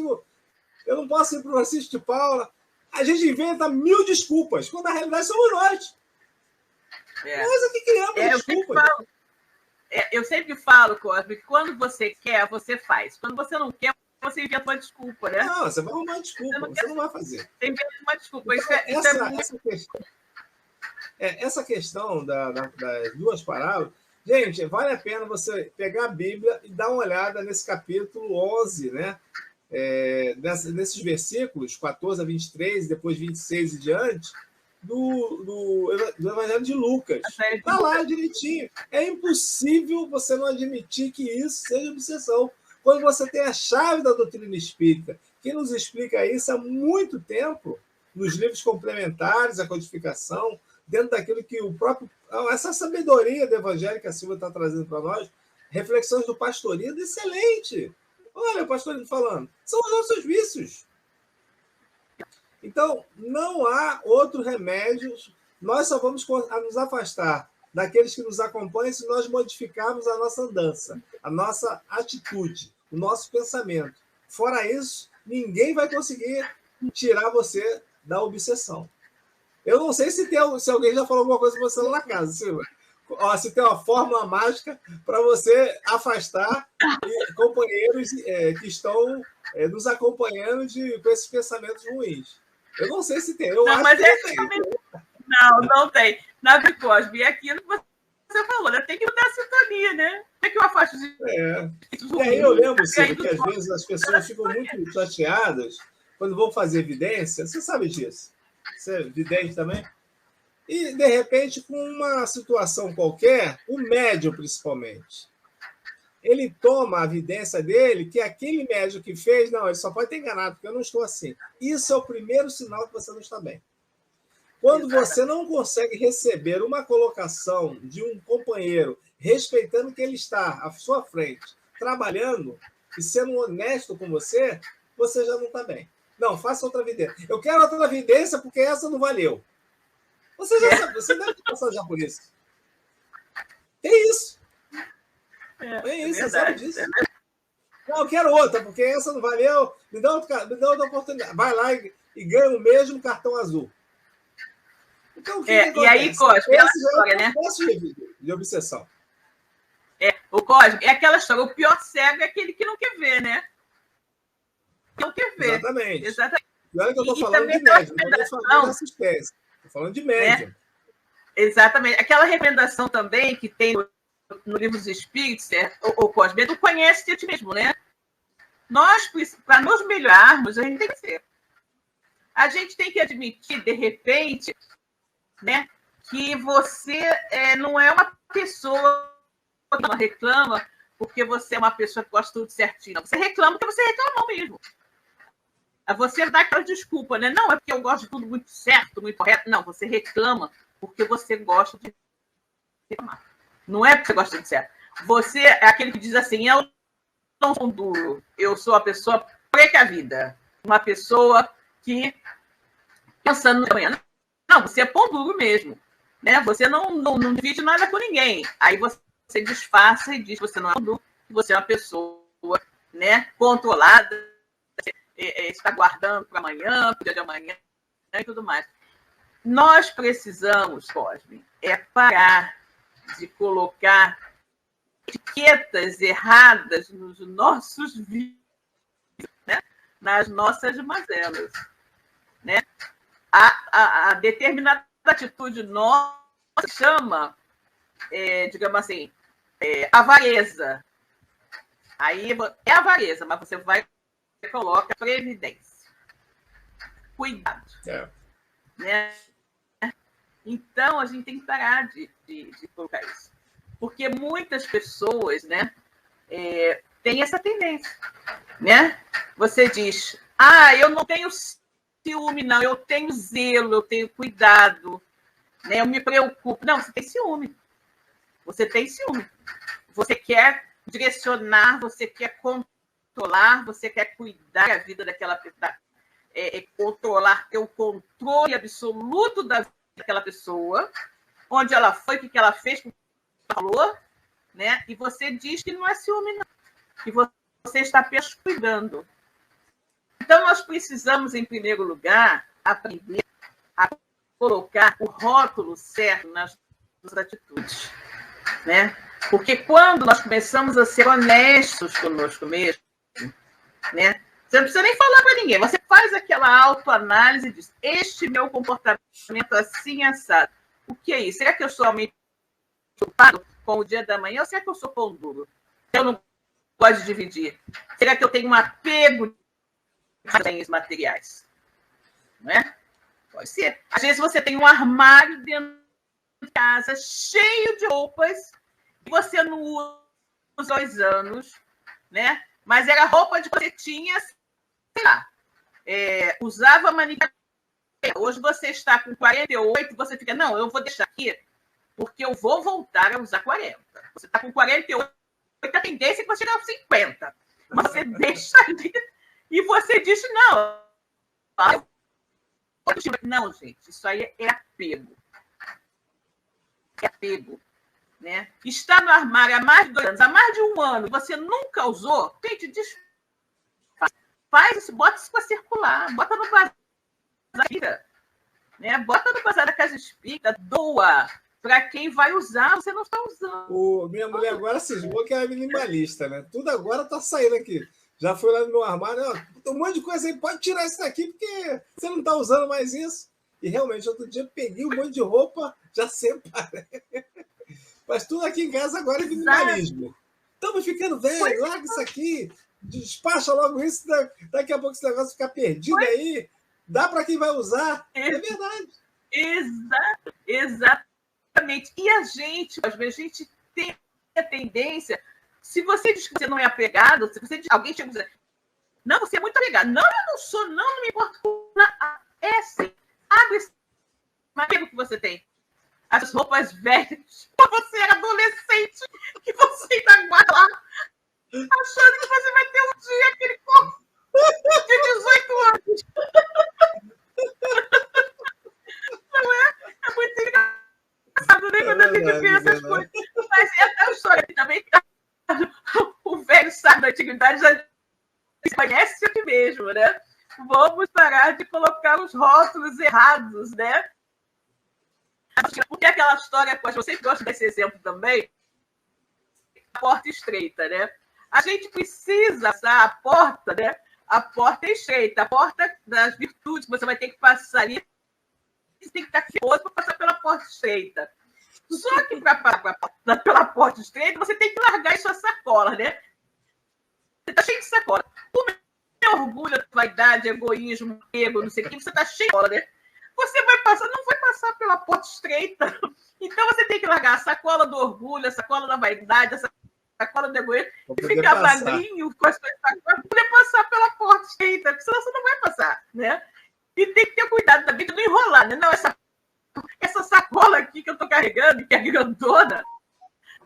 ir para o Francisco de Paula. A gente inventa 1000 desculpas, quando na realidade somos nós. Nós é que criamos desculpas. Eu sempre falo, Cosme, que quando você quer, você faz. Quando você não quer, você inventa uma desculpa, né? Não, você vai arrumar uma desculpa, você não vai fazer. Você inventa uma desculpa. Então, essa questão das 2 parábolas, gente, vale a pena você pegar a Bíblia e dar uma olhada nesse capítulo 11, né? Nesses versículos 14 a 23, depois 26 e diante, do Evangelho de Lucas. Está lá direitinho. É impossível você não admitir que isso seja obsessão. Quando você tem a chave da doutrina espírita, que nos explica isso há muito tempo, nos livros complementares, a codificação, dentro daquilo que o próprio... Essa sabedoria do Evangelho que a Silvia está trazendo para nós, reflexões do Pastorino, excelente. Olha o Pastorino falando, são os nossos vícios. Então, não há outro remédio. Nós só vamos nos afastar daqueles que nos acompanham se nós modificarmos a nossa andança, a nossa atitude, o nosso pensamento. Fora isso, ninguém vai conseguir tirar você da obsessão. Eu não sei se alguém já falou alguma coisa com você lá na casa, Silvia. Se tem uma fórmula mágica para você afastar companheiros que estão nos acompanhando com esses pensamentos ruins. Eu não sei se tem. Eu acho que não tem. Não tem. Na Cosme, é aquilo que você falou, né? Tem que mudar a sintonia, né? Como é que eu afasto de... E aí eu lembro, Silvia, que às vezes as pessoas ficam muito chateadas quando vão fazer evidência. Você sabe disso? Você é vidente também? E, de repente, com uma situação qualquer, o médium, principalmente, ele toma a evidência dele que aquele médium que fez, não, ele só pode ter enganado, porque eu não estou assim. Isso é o primeiro sinal que você não está bem. Quando você não consegue receber uma colocação de um companheiro, respeitando que ele está à sua frente, trabalhando e sendo honesto com você, você já não está bem. Não, faça outra evidência. Eu quero outra evidência porque essa não valeu. Você já sabe, você deve passar já por isso. Tem isso. Tem isso, você sabe disso. Não, eu quero outra, porque essa não valeu. Me dá outra oportunidade. Vai lá e ganha o mesmo cartão azul. Então, o que acontece? E aí, Cosme, história, né? De obsessão. O Cosme, é aquela história. O pior cego é aquele que não quer ver, né? Não quer ver. Exatamente. E olha que eu estou falando de médium, não estou falando de assistência. Estou falando de médium. Exatamente. Aquela recomendação também que tem no Livro dos Espíritos, o Cosme, tu conhece a ti mesmo, né? Nós, para nos melhorarmos, a gente tem que ser. A gente tem que admitir, de repente, né, que você não é uma pessoa que não reclama porque você é uma pessoa que gosta tudo certinho. Não. Você reclama porque você reclamou mesmo. Você dá aquela desculpa, né? Não, é porque eu gosto de tudo muito certo, muito correto. Não, você reclama porque você gosta de reclamar. Não é porque você gosta de certo. Você é aquele que diz assim, eu não sou duro, eu sou a pessoa precavida, uma pessoa que pensa no amanhã. Não, você é pão duro mesmo, né? Você não divide nada com ninguém. Aí você disfarça e diz que você não é pão duro, que você é uma pessoa, né, controlada, está guardando para amanhã, para o dia de amanhã e tudo mais. Nós precisamos, Cosme, parar de colocar etiquetas erradas nos nossos vídeos, né? Nas nossas mazelas. Né? A determinada atitude nossa chama, digamos assim, avareza. Aí é avareza, mas você vai e coloca previdência. Cuidado. Né? Então, a gente tem que parar de colocar isso. Porque muitas pessoas, né, têm essa tendência. Né? Você diz, eu não tenho ciúme, não, eu tenho zelo, eu tenho cuidado, né? Eu me preocupo. Não, você tem ciúme. Você tem ciúme. Você quer direcionar, você quer controlar, você quer cuidar da vida daquela pessoa, controlar, ter o controle absoluto da vida daquela pessoa, onde ela foi, o que ela fez, o que ela falou, né? E você diz que não é ciúme, não. Que você está apenas cuidando. Então, nós precisamos, em primeiro lugar, aprender a colocar o rótulo certo nas nossas atitudes. Né? Porque quando nós começamos a ser honestos conosco mesmo, né? Você não precisa nem falar para ninguém. Você faz aquela autoanálise e diz, este meu comportamento assim assado. O que é isso? Será que eu sou realmente preocupado com o dia da manhã ou será que eu sou pão duro? Eu não gosto de dividir. Será que eu tenho um apego de bens materiais? Não é? Pode ser. Às vezes você tem um armário dentro de casa cheio de roupas que você não usa há 2 anos, né? Mas era roupa de que você tinha, sei lá, usava manicure. Hoje você está com 48 e você fica, não, eu vou deixar aqui porque eu vou voltar a usar 40. Você está com 48, a tendência é que você chegue aos 50. Você deixa ali e você diz, não. Não, gente, isso aí é apego. É apego. Né? Está no armário há mais de 2 anos, há mais de 1 ano, você nunca usou, gente, faz isso, bota isso para circular, bota no bazar, né? Bota no bazar da Casa Espírita, doa para quem vai usar, você não está usando. Minha mulher agora cismou que é minimalista, né? Tudo agora está saindo aqui. Já foi lá no meu armário, ó, tem um monte de coisa aí, pode tirar isso daqui, porque você não está usando mais isso. E realmente, outro dia, peguei um monte de roupa, já separei. Mas tudo aqui em casa agora é minimalismo. Estamos ficando velho, larga isso aqui, despacha logo isso, daqui a pouco esse negócio fica perdido aí, dá para quem vai usar. É verdade. Exatamente. E a gente, às vezes, a gente tem a tendência, se você diz que você não é apegado, se você diz, alguém chega e diz, não, você é muito apegado. Não, eu não sou, não me importo. É sim. Abre esse apego que você tem. As roupas velhas, quando você era adolescente, que você ainda guarda lá, achando que você vai ter um dia aquele corpo de 18 anos. Não é? É muito engraçado, né? Quando a gente vê essas coisas. Mas é a história também. O velho sábio da antiguidade já conhece a si mesmo, né? Vamos parar de colocar os rótulos errados, né? Porque aquela história, eu sempre gosto desse exemplo também, a porta estreita, né? A gente precisa passar a porta, né? A porta é estreita, a porta das virtudes, você vai ter que passar ali, você tem que estar curioso para passar pela porta estreita. Só que para passar pela porta estreita, você tem que largar as suas sacolas, né? Você está cheio de sacola. O meu orgulho, vaidade, egoísmo, ego, não sei o que, você está cheio de sacola, né? Você vai passar, não vai passar pela porta estreita. Então, você tem que largar a sacola do orgulho, a sacola da vaidade, a sacola de goiânia e ficar magrinho com as coisas para poder passar pela porta estreita, porque senão você não vai passar, né? E tem que ter cuidado também de não enrolar, né? Não, essa sacola aqui que eu estou carregando, que é grandona,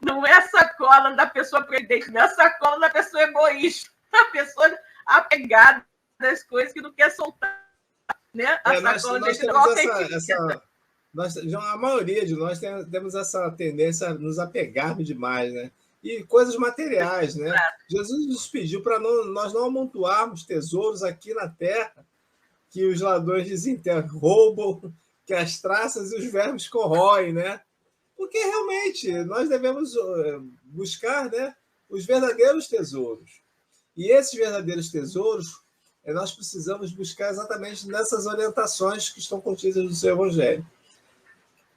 não é a sacola da pessoa prudente, não é a sacola da pessoa egoísta, a pessoa apegada das coisas que não quer soltar, né? A sacola nós temos a maioria de nós temos essa tendência a nos apegarmos demais, né? E coisas materiais, né? Jesus nos pediu para nós não amontoarmos tesouros aqui na terra, que os ladrões desenterram, roubam, que as traças e os vermes corroem, né? Porque realmente nós devemos buscar, né, os verdadeiros tesouros. E esses verdadeiros tesouros nós precisamos buscar exatamente nessas orientações que estão contidas no seu Evangelho.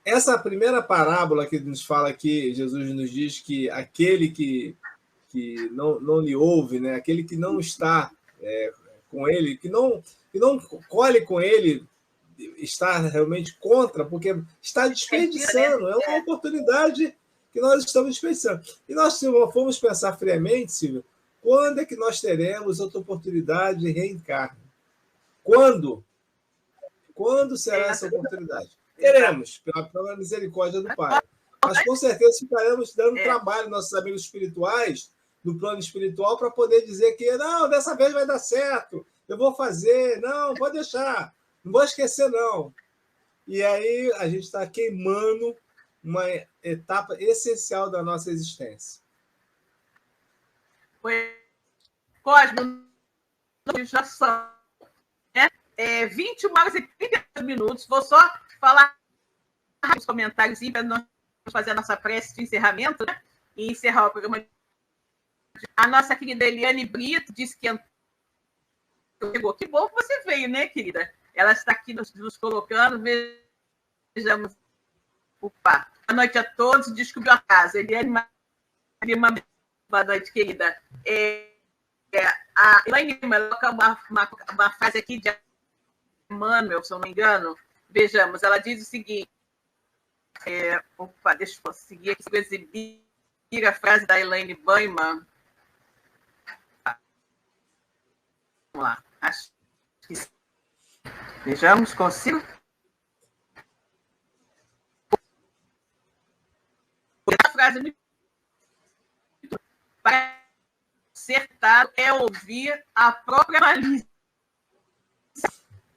Essa primeira parábola que nos fala aqui, Jesus nos diz que aquele que não lhe ouve, né, aquele que não está com ele, que não colhe com ele, está realmente contra, porque está desperdiçando, é uma oportunidade que nós estamos desperdiçando. E nós fomos pensar friamente, Silvia, quando é que nós teremos outra oportunidade de reencarne? Quando? Quando será essa oportunidade? Teremos, pela misericórdia do Pai. Mas com certeza ficaremos dando trabalho aos nossos amigos espirituais, no plano espiritual, para poder dizer que não, dessa vez vai dar certo, eu vou fazer, não, pode deixar, não vou esquecer, não. E aí a gente está queimando uma etapa essencial da nossa existência. Cosmo, já são 21 horas e 32 minutos. Vou só falar os comentários para nós fazer a nossa prece de encerramento, né? E encerrar o programa. A nossa querida Eliane Brito disse que chegou. Que bom que você veio, né, querida? Ela está aqui nos colocando. Vejamos. Opa. Boa noite a todos. Descobriu a casa. Eliane Maria, boa noite, querida. A Elaine coloca uma frase aqui de Emmanuel, se eu não me engano. Vejamos, ela diz o seguinte. Opa, deixa eu conseguir aqui exibir a frase da Elaine Baiman. Vamos lá. Acho que... Vejamos, consigo? A frase muito... Para ser tentado é ouvir a própria malícia.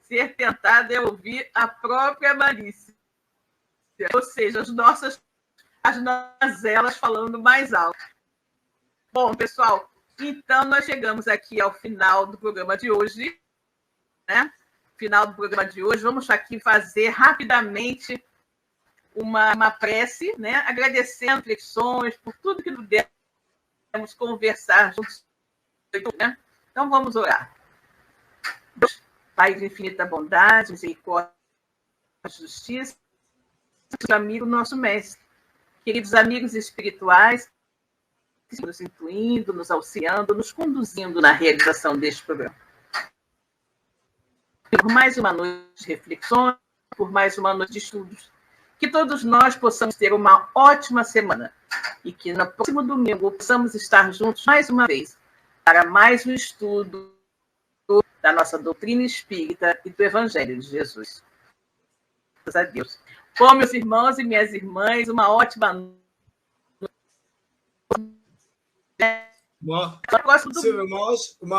Ser tentado é ouvir a própria malícia. Ou seja, as nossas elas falando mais alto. Bom, pessoal, então nós chegamos aqui ao final do programa de hoje, né? Final do programa de hoje. Vamos aqui fazer rapidamente uma prece, né? Agradecendo reflexões por tudo que nos demos conversar juntos, né? Então vamos orar. Pai de infinita bondade, misericórdia e justiça, amigo nosso mestre, queridos amigos espirituais, nos incluindo, nos auxiliando, nos conduzindo na realização deste programa. Por mais uma noite de reflexões, por mais uma noite de estudos, que todos nós possamos ter uma ótima semana e que no próximo domingo possamos estar juntos mais uma vez para mais um estudo da nossa doutrina espírita e do Evangelho de Jesus. Graças a Deus. Bom, meus irmãos e minhas irmãs, uma ótima noite. Uma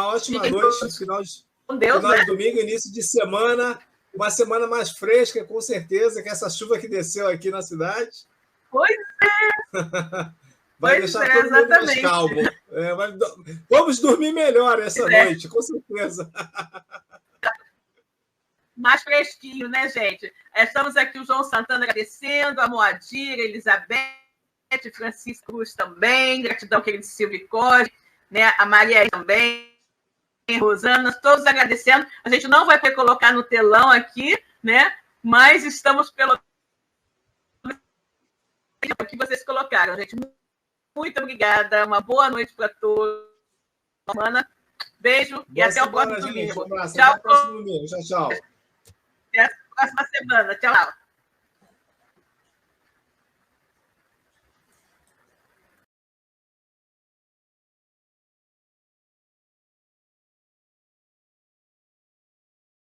ótima noite, final de domingo, início de semana, uma semana mais fresca, com certeza, que essa chuva que desceu aqui na cidade. Pois é. Vai deixar todo mundo mais calmo. Vamos dormir melhor essa noite, com certeza. Mais fresquinho, né, gente? Estamos aqui o João Santana agradecendo, a Moadira, Elizabeth, Francisco Cruz também, gratidão, querido Silvio Costa, né? A Maria também, Rosana, todos agradecendo. A gente não vai poder colocar no telão aqui, né? Mas estamos pelo que vocês colocaram, gente. Muito obrigada, uma boa noite para todos. Beijo e até o próximo domingo. Tchau. Até o próximo domingo. Tchau. Até a próxima semana. Tchau.